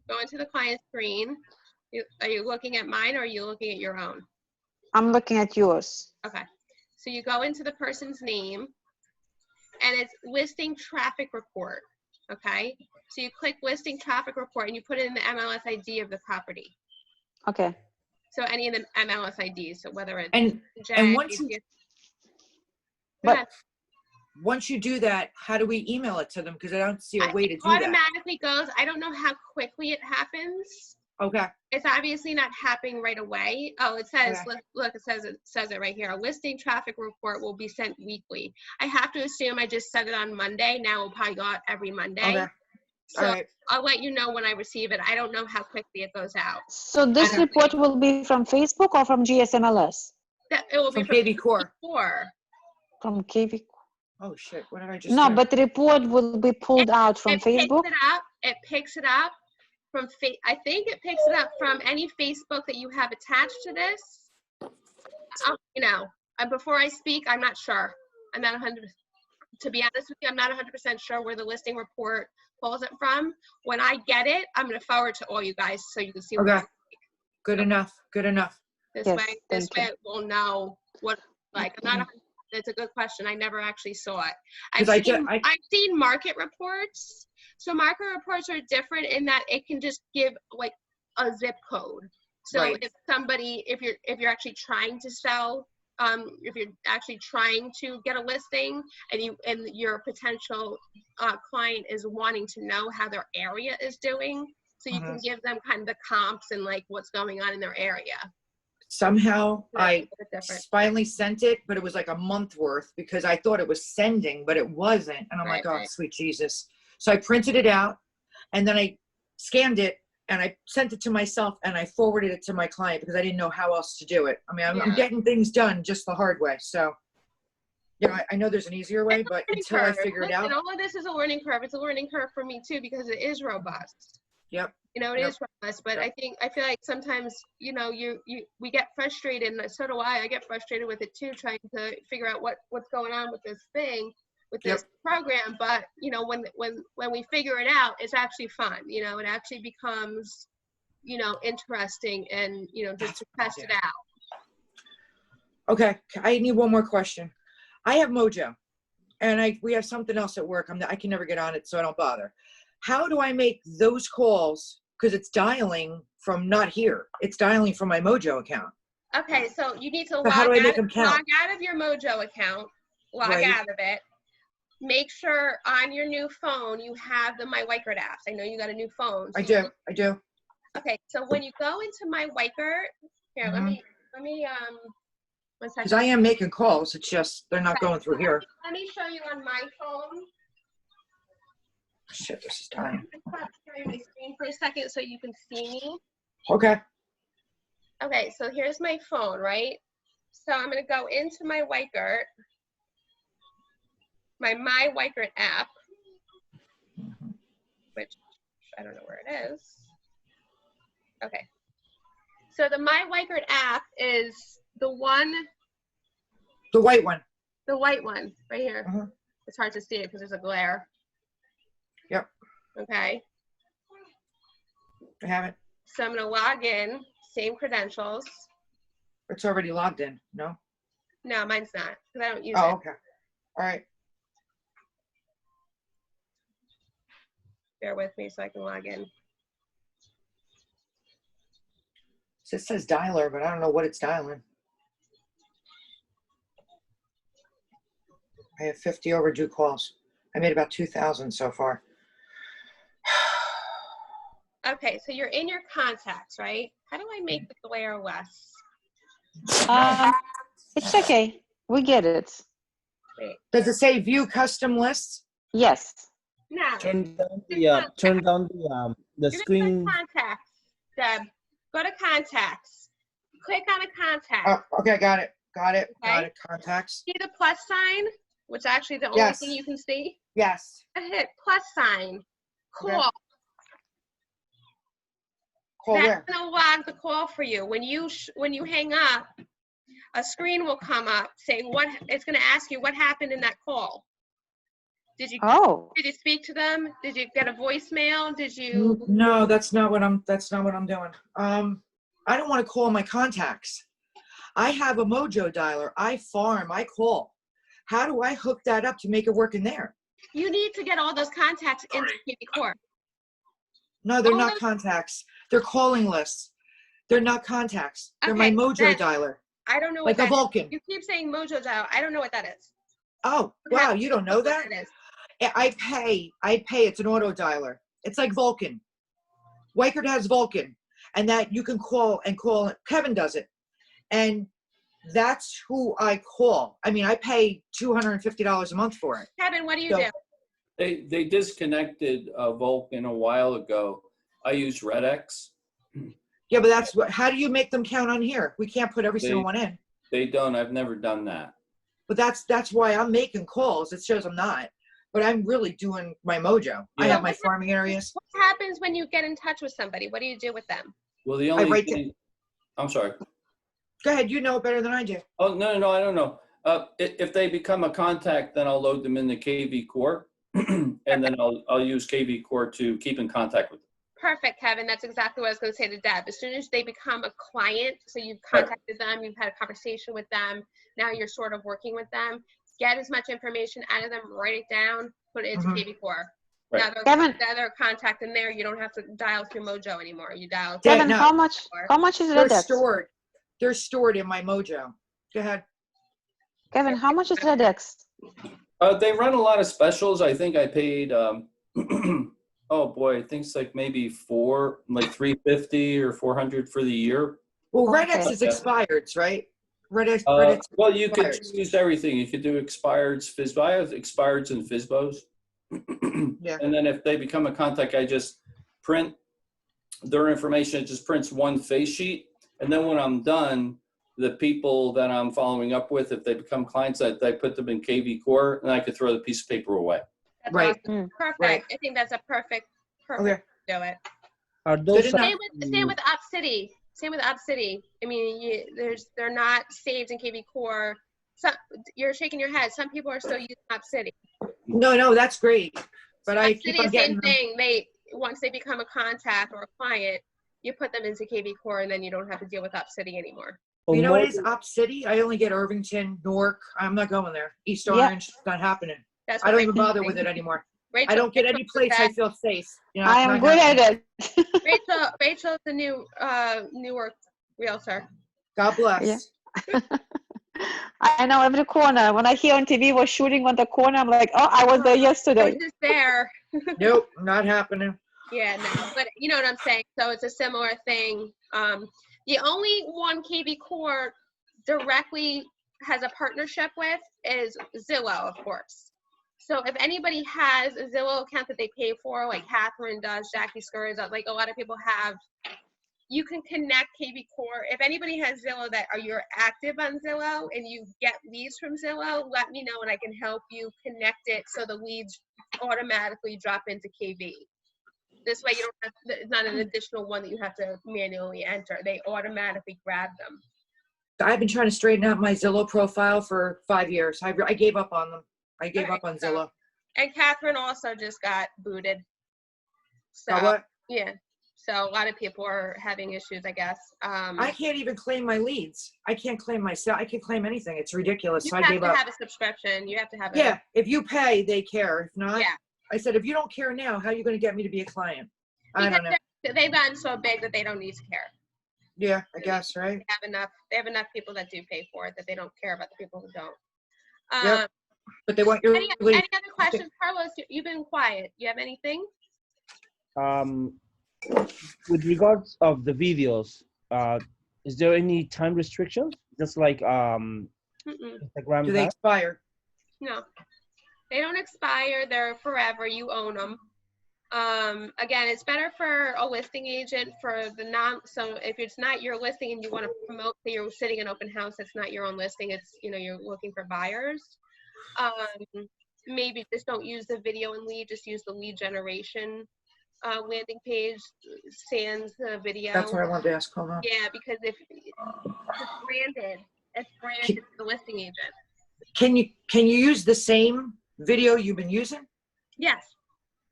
Go into the client screen. Are you looking at mine or are you looking at your own? I'm looking at yours. Okay. So you go into the person's name and it's listing traffic report. Okay. So you click listing traffic report and you put it in the MLS ID of the property. Okay. So any of the MLS IDs, so whether it's And once you, Go ahead. once you do that, how do we email it to them? Because I don't see a way to It do that. automatically goes. I don't know how quickly it happens. Okay. It's obviously not happening right away. Oh, it says, Okay. look, it says it right here. A listing traffic report will be sent weekly. I have to assume I just set it on Monday. Now we'll probably go out every Monday. Okay. So All right. I'll let you know when I receive it. I don't know how quickly it goes out. So this report will be from Facebook or from GSMLS? It will From be KV Core. From KV. Oh shit! What did I just? No, do? but the report will be pulled out from Facebook. It picks it up from I think it picks it up from any Facebook that you have attached to this. Before I speak, I'm not sure. I'm not 100%. To be honest with you, I'm not 100% sure where the listing report pulls it from. When I get it, I'm going to forward to all you guys so you can see. Okay. Good enough. Good enough. This Yes, way we'll know what. Like, I'm not. It's a good question. I never actually saw it. I've seen market reports. So market reports are different in that it can just give like a zip code. So Right. if you're actually trying to sell, if you're actually trying to get a listing and your potential client is wanting to know how their area is doing, so you can give them kind of the comps and like what's going on in their area. Somehow I different. finally sent it, but it was like a month worth because I thought it was sending, but it wasn't. And I'm like, oh, sweet Jesus. So I printed it out and then I scanned it and I sent it to myself and I forwarded it to my client because I didn't know how else to do it. I mean, I'm getting things done just the hard way. So, I know there's an easier way, but until I figure it out. All of this is a learning curve. It's a learning curve for me too because it is robust. Yep. It is robust, but I feel like sometimes, we get frustrated, and so do I. I get frustrated with it too, trying to figure out what's going on with this thing, with this program. But when we figure it out, it's actually fun. It actually becomes you know, interesting and, you know, just to test it out. Okay, I need one more question. I have Mojo, and we have something else at work. I can never get on it, so I don't bother. How do I make those calls? Because it's dialing from not here. It's dialing from my Mojo account. Okay, so you need to So how do I make them log count? out of your Mojo account, log Right. out of it. Make sure on your new phone you have the My Weichert apps. I know you got a new phone. So I do. I do. Okay, so when you go into My Weichert, here, let me one second. Because I am making calls. It's just they're not going through here. Let me show you on my phone. Shit, this is dying. Stop sharing my screen for a second so you can see me. Okay. Okay, so here's my phone, right? So I'm gonna go into My Weichert, my Weichert app, which I don't know where it is. Okay. So the My Weichert app is the The white one. white one right here. Uh-huh. It's hard to see it because there's a glare. Yep. Okay. I have it. So I'm gonna log in, same credentials. It's already logged in. No? No, mine's not because I don't use Oh, it. okay. All right. Bear with me so I can log in. So it says dialer, but I don't know what it's dialing. I have 50 overdue calls. I made about 2,000 so far. Okay, so you're in your contacts, right? How do I make the glare less? It's okay. We get it. Wait, Does it say view custom lists? Yes. no. Turn down the You're gonna the go to screen. contacts, Deb. Go to contacts. Click on a contact. Oh, okay, got it. Got it. Got Okay. it. Contacts. See the plus sign, which is actually the only Yes. thing you can see? Yes. Hit plus sign. Call. Okay. Call That's where? gonna log the call for you. When you hang up, a screen will come up saying what it's gonna ask you what happened in that call. Did you speak to them? Did you get a voicemail? Did you? No, that's not what I'm doing. I don't want to call my contacts. I have a Mojo dialer. I call. How do I hook that up to make it work in there? You need to get all those contacts into KB Core. No, they're All not those- contacts. They're calling lists. They're not contacts. They're my Okay, Mojo then- dialer. I don't know Like what a that is. Vulcan. You keep saying Mojo dial. I don't know what that is. Oh, wow, you don't know that? What it is. I pay. It's an auto dialer. It's like Vulcan. Weichert has Vulcan, and that you can call. Kevin does it, and that's who I call. I mean, I pay $250 a month for it. Kevin, what do you So- do? They disconnected Vulcan a while ago. I use RedX. Yeah, but that's what. How do you make them count on here? We can't put every single one in. They don't. I've never done that. But that's why I'm making calls. It shows I'm not. But I'm really doing my Mojo. I Yeah. have my farming areas. What happens when you get in touch with somebody? What do you do with them? Well, the only write thing. I'm sorry. Go ahead. You know it better than I do. Oh, no, I don't know. If they become a contact, then I'll load them in the KV Core, and then I'll use KV Core to keep in contact with them. Perfect, Kevin. That's exactly what I was going to say to Deb. As soon as they become a client, so you've contacted them, you've had a conversation with them, now you're sort of working with them, get as much information out of them, write it down, put it into Mhm. KB Core. Right. Now Kevin. they're a contact in there. You don't have to dial through Mojo anymore. You dial. Yeah, Kevin, no. how much is They're Redex? stored. They're stored in my Mojo. Go ahead. Kevin, how much is Redex? They run a lot of specials. I think I paid, oh boy, I think it's like maybe $350 or $400 for the year. Well, Okay. Redex is expired, right? Redex. Well, you could expires. use everything. You could do expireds, FISBO. I have expireds and FISBOs. Yeah. And then if they become a contact, I just print their information. It just prints one face sheet. And then when I'm done, the people that I'm following up with, if they become clients, I put them in KV Core, and I could throw the piece of paper away. That's Right. awesome. Perfect. Right. I think that's a perfect Okay. way to do it. Are those enough. Same with OpCity. Same with OpCity. I mean, they're not saved in KB Core. So you're shaking your head. Some people are still using OpCity. No, that's great. But I keep OpCity, on getting same thing. Once they become a contact or a client, you put them into KV Core, and then you don't have to deal with Up City anymore. Or You know more- what is Op City? I only get Irvington, Newark. I'm not going there. East Yeah. Orange, not happening. That's I what don't even Rachel bother was with it saying. anymore. Rachel, I don't get any Rachel place I feel safe. You know, I it's am not good happening. at it. Rachel's the new Newark realtor. God bless. Yeah. I know every corner. When I hear on TV was shooting on the corner, I'm like, oh, I was there I was yesterday. just there. Nope, not happening. Yeah, no, but you know what I'm saying. So it's a similar thing. The only one KV Core directly has a partnership with is Zillow, of course. So if anybody has a Zillow account that they pay for, like Catherine does, Jackie Scurry does, like a lot of people have, you can connect KV Core. If anybody has Zillow that are you're active on Zillow and you get leads from Zillow, let me know and I can help you connect it so the leads automatically drop into KV. This way you don't have, it's not an additional one that you have to manually enter. They automatically grab them. I've been trying to straighten out my Zillow profile for 5 years. I gave up on them. I gave Okay, up on so- Zillow. And Catherine also just got booted. So, So what? yeah. So a lot of people are having issues, I guess. I can't even claim my leads. I can't claim myself. I can claim anything. It's ridiculous. You So I have gave to up. have a subscription. You have to have a, Yeah, if you pay, they care. If not, Yeah. I said, if you don't care now, how are you going to get me to be a client? I because don't know. they've gotten so big that they don't need to care. Yeah, I guess, right? They have enough people that do pay for it that they don't care about the people who don't. Yep. But they want your Any lead. other questions, Carlos? You've been quiet. You have anything? With regards of the videos, is there any time restrictions? Just like Mm-mm. Instagram Do they has? expire? No, they don't expire. They're forever. You own them. Again, it's better for a listing agent for the so if it's not your listing and you want to promote that you're sitting in open house, it's not your own listing. It's, you're looking for buyers. Maybe just don't use the video and lead, just use the lead generation landing page sans the video. That's what I wanted to ask. Hold on. Yeah, because if it's branded to the listing agent. Can you use the same video you've been using? Yes.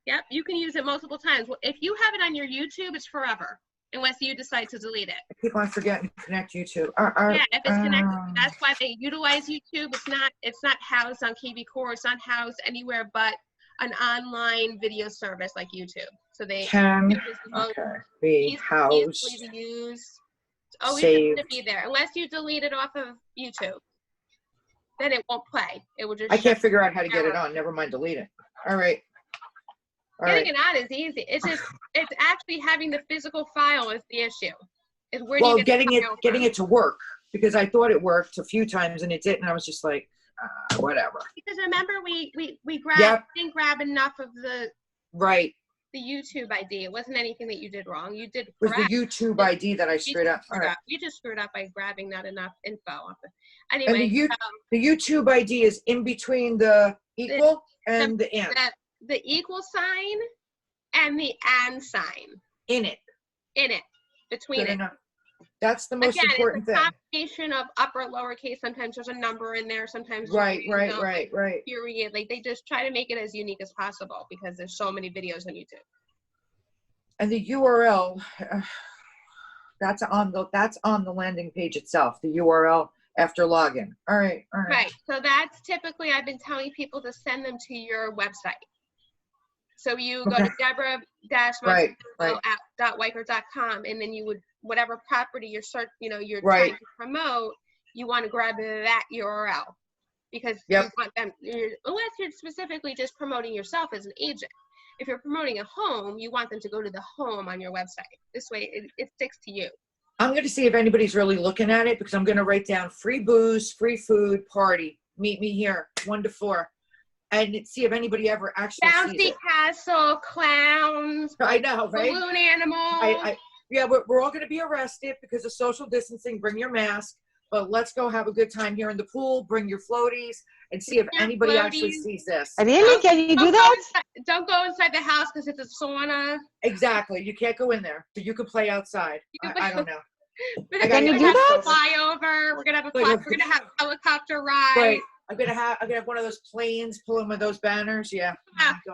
Yep. You can use it multiple times. If you have it on your YouTube, it's forever, unless you decide to delete it. I keep on forgetting to connect YouTube. Yeah, if it's connected, that's why they utilize YouTube. It's not housed on KV Core. It's not housed anywhere but an online video service like YouTube. So they Can it's most be housed. easily to use. It's always saved. going to be there, unless you delete it off of YouTube. Then it won't play. It will just. I can't show figure out how to get it error. on. Never mind, delete it. All right. All Getting right. it on is easy. It's just it's actually having the physical file is the issue. Is where do Well, you get the file getting from? it to work, because I thought it worked a few times and it didn't. I was just like, whatever. Because remember we grabbed Yep. didn't grab enough of the Right. YouTube ID. It wasn't anything that you did wrong. You did It was the correct. YouTube ID that I screwed up. All right. You just screwed up by grabbing not enough info off it. And Anyway, the YouTube ID is in between the equal and the and. the equal sign and the and sign In it. in it between Good it. enough. That's the most Again, important it's a thing. combination of upper lowercase. Sometimes there's a number in there. Sometimes Right, you right, know, right, right. period. Like they just try to make it as unique as possible because there's so many videos on YouTube. And the URL, that's on the landing page itself. The URL after login. All right, all right. Right. So that's typically I've been telling people to send them to your website. So you go Okay. to Right, right. Deborah-Weicker.com and then you would whatever property you're you're Right. trying to promote, you want to grab that URL because Yep. you want them unless you're specifically just promoting yourself as an agent. If you're promoting a home, you want them to go to the home on your website. This way it sticks to you. I'm going to see if anybody's really looking at it because I'm going to write down free booze, free food, party. Meet me here, 1 to 4. And see if anybody ever actually sees Bouncy it. castle, clowns, I know, right? balloon animals. Yeah, we're all going to be arrested because of social distancing. Bring your mask. But let's go have a good time here in the pool. Bring your floaties and see if Your anybody actually floaties. sees this. Really? Can you do that? Don't go inside the house because it's a sauna. Exactly. You can't go in there, but you can play outside. You can I don't know. We're I Can you gonna do have that? a flyover. We're gonna have Like, we're gonna have a helicopter ride. Right. I'm gonna have one of those planes pulling with those banners. Yeah.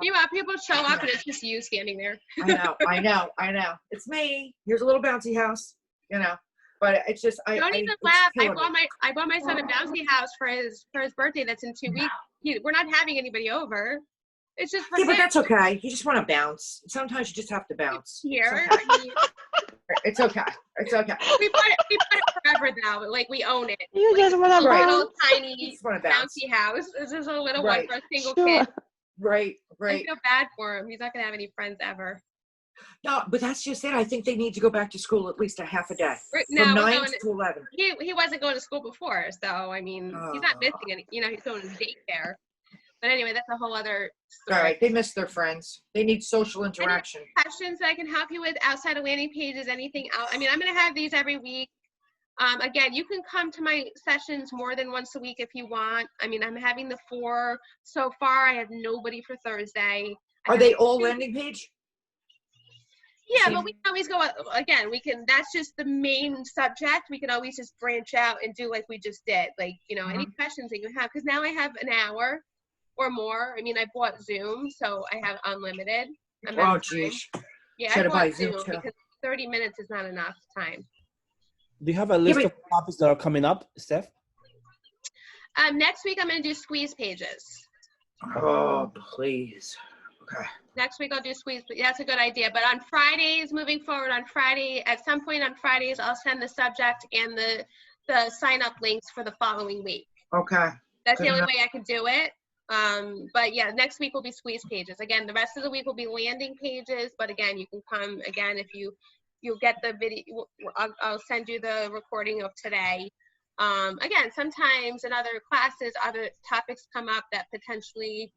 Yeah, people show up and it's just you standing there. I know. It's me. Here's a little bouncy house, but it's just, Don't even it's laugh. killing me. I bought my son a bouncy house for his birthday. That's in 2 weeks. We're not having anybody over. It's just for Yeah, but him. that's okay. You just want to bounce. Sometimes you just have to bounce. Here. It's okay. It's okay. We put it forever now. Like we own it. You Like, just want a to Right. little bounce. You tiny just want to bounce. bouncy house. This is a little Right. one for a single Sure. kid. Right. I feel bad for him. He's not gonna have any friends ever. No, but that's just it. I think they need to go back to school at least a half a day. No, From we're 9 going to 11. he wasn't going to school before, so I mean he's not missing any. He's going to daycare. But anyway, that's a whole other story. All right. They miss their friends. They need social interaction. Questions that I can help you with outside of landing pages, anything else. I mean, I'm going to have these every week. Again, you can come to my sessions more than once a week if you want. I mean, I'm having the 4 so far. I have nobody for Thursday. Are they all landing page? Yeah, but we can always go, again, that's just the main subject. We can always just branch out and do like we just did. Like, any questions that you have. Because now I have an hour or more. I mean, I bought Zoom, so I have unlimited. Oh, geez. Yeah, Should I have bought buy Zoom Zoom too. because 30 minutes is not enough time. Do you have a list but- of topics that are coming up, Steph? Next week, I'm going to do squeeze pages. Oh, please. Okay. Next week I'll do squeeze. That's a good idea. But on Fridays, moving forward at some point on Fridays, I'll send the subject and the sign up links for the following week. Okay. That's Good the only enough. way I can do it. But yeah, next week will be squeeze pages. Again, the rest of the week will be landing pages. But again, you can come again if you'll get the video. I'll send you the recording of today. Again, sometimes in other classes, other topics come up that potentially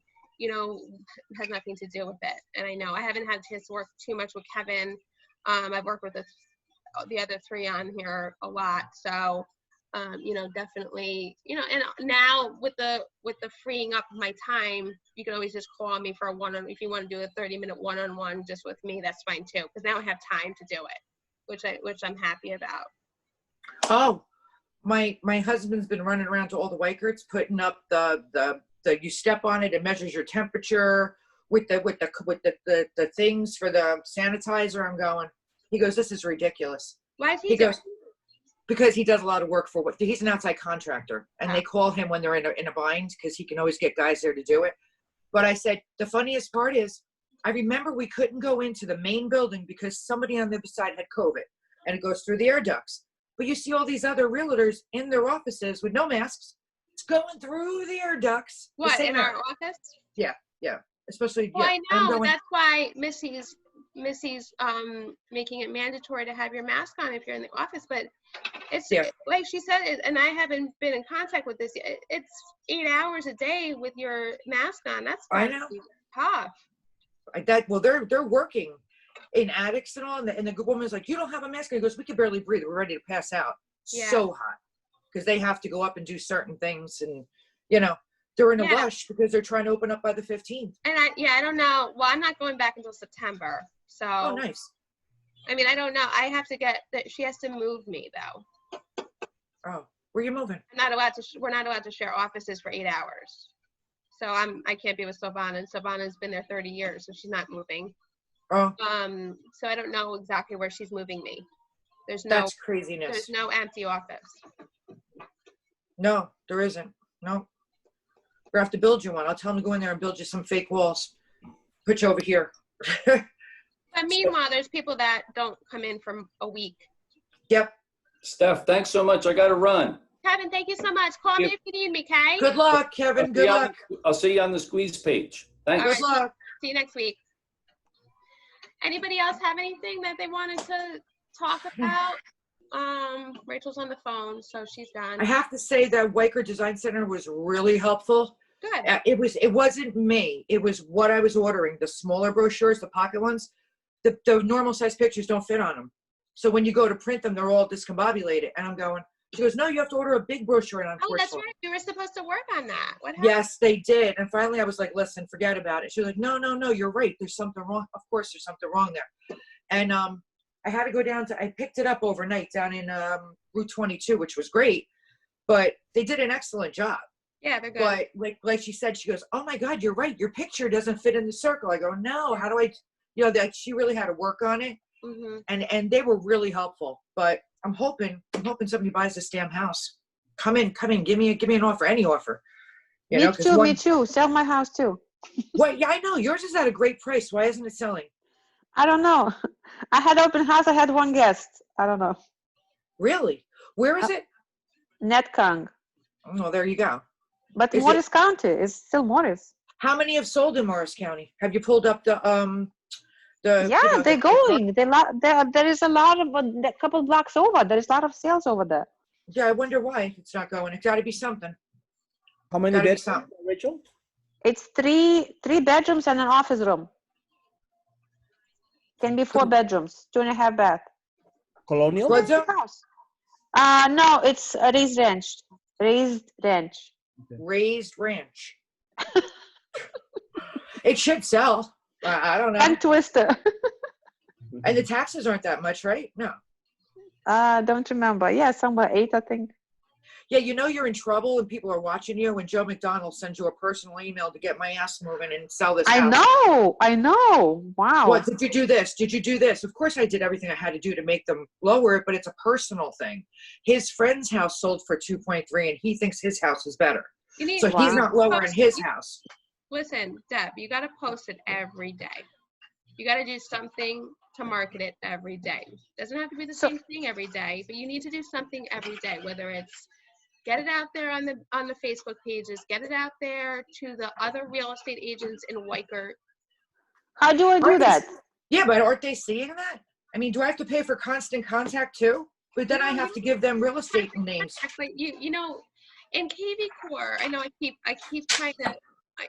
has nothing to do with it. And I know I haven't had a chance to work too much with Kevin. I've worked with the other 3 on here a lot. So, definitely, and now with the freeing up of my time, you can always just call me for if you want to do a 30-minute one-on-one just with me, that's fine too. Because now I have time to do it, which I'm happy about. Oh, my husband's been running around to all the Weikerts, putting up the you step on it, it measures your temperature with the things for the sanitizer. I'm going. He goes, this is ridiculous. Why is He doing goes, because he does a lot of work for he's an outside contractor, and they call him when they're in a bind because he can always get guys there to do it. But I said, the funniest part is, I remember we couldn't go into the main building because somebody on the other side had COVID, and it goes through the air ducts. But you see all these other realtors in their offices with no masks. It's going through the air ducts. What, in our office? Yeah. Especially, Well, yeah. I know, I'm going, that's why Missy's making it mandatory to have your mask on if you're in the office, but it's like she said, and I haven't been in contact with this, it's 8 hours a day with your mask on. That's I know. Tough. Well, they're working in attics and all, and the good woman's like, you don't have a mask. And he goes, we can barely breathe. We're ready to pass out. Yeah. So hot. Because they have to go up and do certain things, and they're in a rush because they're trying to open up by the 15th. And I don't know. Well, I'm not going back until September. So. Oh, nice. I mean, I don't know. I have to she has to move me though. Oh, where are you moving? We're not allowed to share offices for 8 hours. So I can't be with Silvana, and Silvana's been there 30 years, so she's not moving. Oh. So I don't know exactly where she's moving me. That's craziness. There's no empty office. No, there isn't. No. We're gonna have to build you one. I'll tell them to go in there and build you some fake walls. Put you over here. But meanwhile, there's people that don't come in for a week. Yep. Steph, thanks so much. I got to run. Kevin, thank you so much. Call me if you need me, okay? Good luck, Kevin. Good luck. I'll see you on the squeeze page. Thanks. All Good luck. See you next week. Anybody else have anything that they wanted to talk about? Rachel's on the phone, so she's done. I have to say that Weicker Design Center was really helpful. Good. It wasn't me. It was what I was ordering. The smaller brochures, the pocket ones, the normal size pictures don't fit on them. So when you go to print them, they're all discombobulated. And I'm going, she goes, no, you have to order a big brochure. And Oh, that's right. You were supposed to work on that. What happened? Yes, they did. And finally I was like, listen, forget about it. She was like, no, you're right. There's something wrong. Of course there's something wrong there. And I had to go down I picked it up overnight down in Route 22, which was great, but they did an excellent job. Yeah, they're good. But like she said, she goes, "Oh my God, you're right. Your picture doesn't fit in the circle." I go, "No, how do I?" You know, that she really had to work on it, hmm and they were really helpful. But I'm hoping somebody buys this damn house. Come in, give me an offer, any offer. You know, because Me too. Sell my house too. Well, yeah, I know yours is at a great price. Why isn't it selling? I don't know. I had open house. I had one guest. I don't know. Really? Where is it? Netkang. Oh, there you go. But Is Morris County is still Morris. How many have sold in Morris County? Have you pulled up the Yeah, they're going. There is a lot of a couple blocks over. There is a lot of sales over there. Yeah, I wonder why it's not going. It's got to be something. How many Gotta be bedrooms, something. Rachel? It's three bedrooms and an office room. Can be 4 bedrooms, 2.5 bath. Colonial? Flood zone? House. No, it's a raised ranch. Raised ranch. Raised ranch. It should sell. I don't know. Tongue twister. And the taxes aren't that much, right? No. Don't remember. Yeah, somewhere 8, I think. Yeah, you know you're in trouble and people are watching you when Joe McDonald sends you a personal email to get my ass moving and sell this house. I know. Wow. What, did you do this? Did you do this? Of course I did everything I had to do to make them lower it, but it's a personal thing. His friend's house sold for 2.3 and he thinks his house is better. So he's not lowering his house. Listen, Deb, you got to post it every day. You got to do something to market it every day. Doesn't have to be the same thing every day, but you need to do something every day, whether it's get it out there on the Facebook pages, get it out there to the other real estate agents in Weichert. How do I do that? Yeah, but aren't they seeing that? I mean, do I have to pay for constant contact too? But then I have to give them real estate names. Exactly. You know, in KV Core, I know I keep trying to,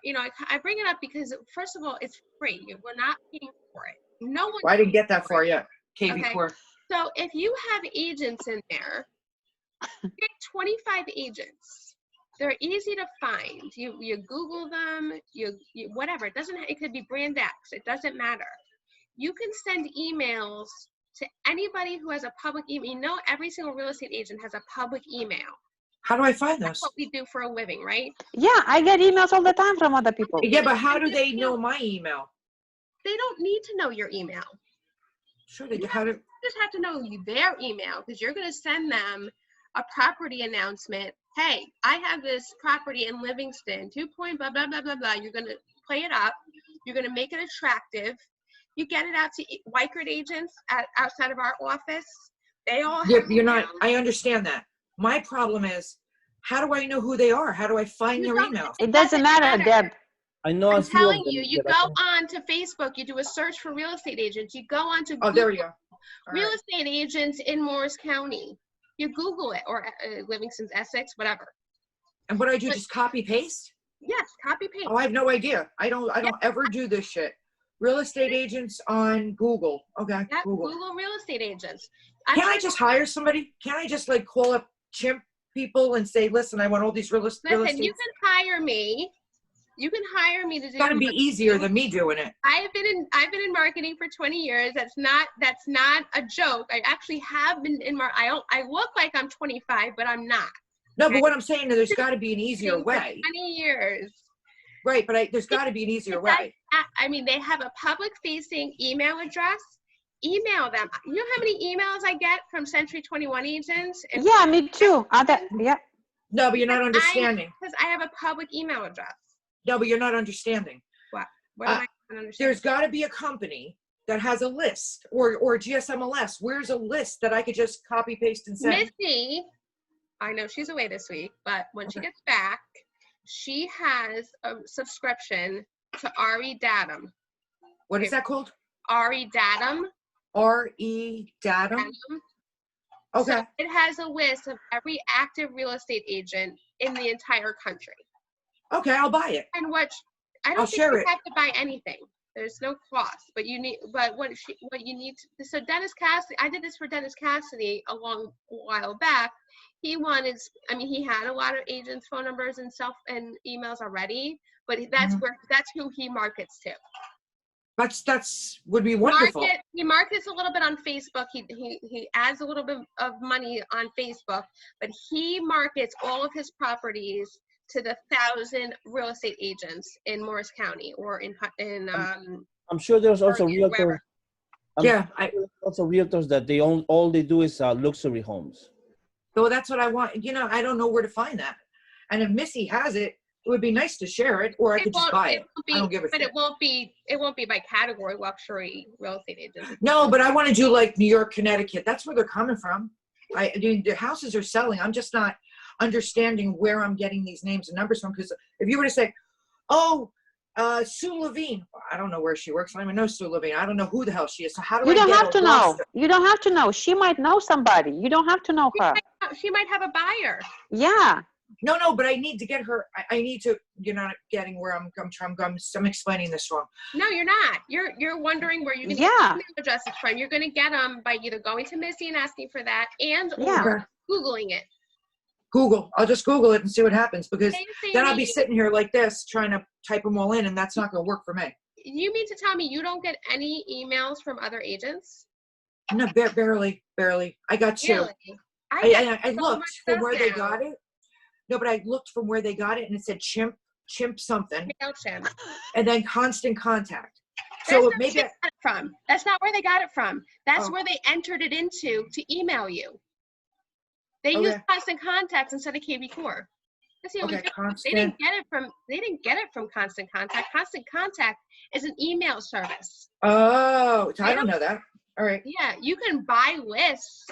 you know, I bring it up because first of all, it's free. We're not paying for it. No one. Well, I didn't get that far yet. KV Okay. Core. So if you have agents in there, get 25 agents. They're easy to find. You Google them, you whatever. It could be brand X. It doesn't matter. You can send emails to anybody who has a public email. You know, every single real estate agent has a public email. How do I find those? That's what we do for a living, right? Yeah, I get emails all the time from other people. Yeah, but how do they know my email? They don't need to know your email. Sure, they do. You just have to know their email because you're going to send them a property announcement. Hey, I have this property in Livingston, 2 point blah, blah, blah, blah, blah. You're going to play it up. You're going to make it attractive. You get it out to Weichert agents outside of our office. They all have You're not, I understand that. My problem is, how do I know who they are? How do I find their email? It doesn't matter, Deb. I know I'm a few of telling them. you, you that I go can- on to Facebook, you do a search for real estate agents. You go on to Oh, there you go. All real right. estate agents in Morris County. You Google it, or Livingston's Essex, whatever. And what do I do? Just copy paste? Yes, copy paste. Oh, I have no idea. I don't ever do this shit. Real estate agents on Google. Okay, Yeah, Google. Google real estate agents. Can't I just hire somebody? Can't I just like call up chimp people and say, listen, I want all these real estate. Listen, you can hire me. You can hire me to do. It's got to be easier than me doing it. I've been in marketing for 20 years. That's not a joke. I actually have been in I look like I'm 25, but I'm not. No, but what I'm saying is there's got to be an easier For way. 20 years. Right, but there's got to be an easier way. I mean, they have a public-facing email address. Email them. You know how many emails I get from Century 21 agents? And Yeah, me too. Yeah. No, but you're not understanding. Because I have a public email address. No, but you're not understanding. What am I not understanding? There's got to be a company that has a list or GSMLS. Where's a list that I could just copy, paste, and send? Missy, I know she's away this week, but when she gets back, she has a subscription to RE Datum. What is that called? RE Datum. RE Datum? Okay. So it has a list of every active real estate agent in the entire country. Okay, I'll buy it. And I I'll don't think share you it. have to buy anything. There's no cost, but you need. But what you need. So Dennis Cassidy, I did this for Dennis Cassidy a while back. He wanted. I mean, he had a lot of agents' phone numbers and emails already, but that's who he markets to. That's would be wonderful. He markets a little bit on Facebook. He adds a little bit of money on Facebook, but he markets all of his properties to the 1,000 real estate agents in Morris County or in I'm sure there's also Oregon, realtors. wherever. Yeah, Also realtors that they own, all they do is luxury homes. well, that's what I want. You know, I don't know where to find that. And if Missy has it, it would be nice to share it, or I could just buy it. I don't give a But shit. it won't be by category luxury real estate agents. No, but I want to do like New York, Connecticut. That's where they're coming from. I mean, the houses are selling. I'm just not understanding where I'm getting these names and numbers from. Because if you were to say, oh, Sue Levine, I don't know where she works. I don't even know Sue Levine. I don't know who the hell she is. So how do You I don't get have a to know. roster? You don't have to know. She might know somebody. You don't have to know her. She might have a buyer. Yeah. No, but I need to get her. I need to. You're not getting where I'm explaining this wrong. No, you're not. You're wondering where you can Yeah. get email addresses from. You're going to get them by either going to Missy and asking for that, and Yeah. or Googling it. Google. I'll just Google it and see what happens, because Same then I'll thing. be sitting here like this trying to type them all in, and that's not going to work for me. You mean to tell me you don't get any emails from other agents? No, barely. I got two. Really? I so looked much from stuff where they now. got it. No, but I looked from where they got it, and it said chimp something, MailChimp. and then constant contact. That's So not maybe where they got it from. That's not where they got it from. That's Oh. where they entered it into to email you. They Okay. use Constant Contacts instead of KB Core. That's the only okay, difference. They constant. didn't get it from Constant Contact. Constant Contact is an email service. Oh, I don't know that. All right, Yeah, you can buy lists,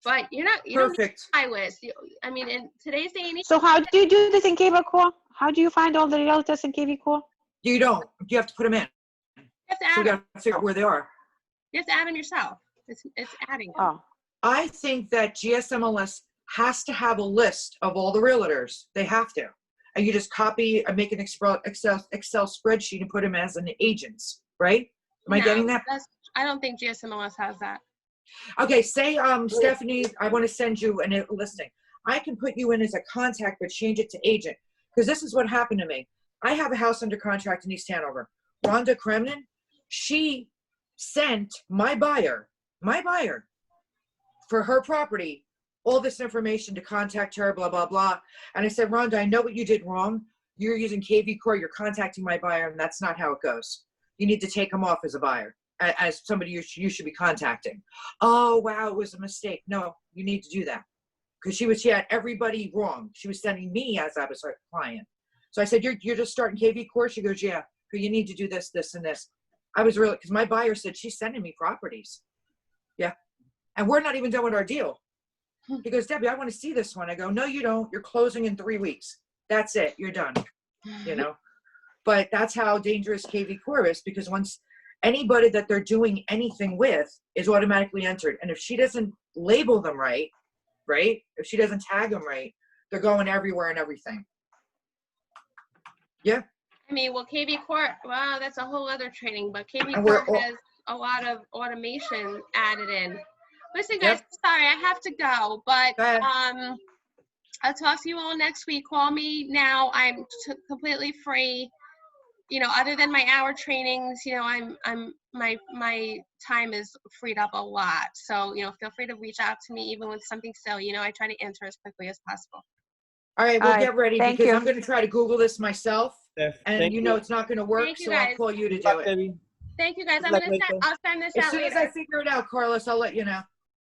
but you don't need perfect. to buy lists. I mean, in today's day and age, So how do you do this in KV Core? How do you find all the realtors in KV Core? You don't. You have to put them in. you have to So add you them. got to figure out where they are. You have to add them yourself. It's adding them. Oh, I think that GSMLS has to have a list of all the realtors. They have to. And you just copy and make an Excel spreadsheet and put them as an agents, right? Am I No, getting that? I don't think GSMLS has that. Okay, say Stephanie, I want to send you a listing. I can put you in as a contact, but change it to agent. Because this is what happened to me. I have a house under contract in East Hanover. Rhonda Kremlin, she sent my buyer, for her property, all this information to contact her, blah, blah, blah. And I said, Rhonda, I know what you did wrong. You're using KV Core, you're contacting my buyer, and that's not how it goes. You need to take them off as a buyer, as somebody you should be contacting. Oh, wow, it was a mistake. No, you need to do that. Because she had everybody wrong. She was sending me as I was her client. So I said, you're just starting KV Core? She goes, yeah, you need to do this, this, and this. I was really, because my buyer said she's sending me properties. Yeah. And we're not even done with our deal. He goes, Debbie, I want to see this one. I go, no, you don't. You're closing in 3 weeks. That's it. You're done. You know? But that's how dangerous KV Core is, because once anybody that they're doing anything with is automatically entered. And if she doesn't label them right? If she doesn't tag them right, they're going everywhere and everything. Yeah. I mean, well, KV Core, wow, that's a whole other training, but KV And we're Core all- has a lot of automation added in. Listen, Yep. guys, sorry, I have to go, but Go ahead. I'll talk to you all next week. Call me now. I'm completely free. You know, other than my hour trainings, you know, my time is freed up a lot. So, you know, feel free to reach out to me even with something silly. You know, I try to answer as quickly as possible. All right, we'll All right, get ready, thank because you. I'm going to try to Google this myself. Steph, And thank you know it's not going to work, Thank you, so I'll guys. call you to Good do luck, it. Debbie. Thank you, guys. Good luck, Rachel. I'll send this As out soon as later. I figure it out, Carlos, I'll let you know.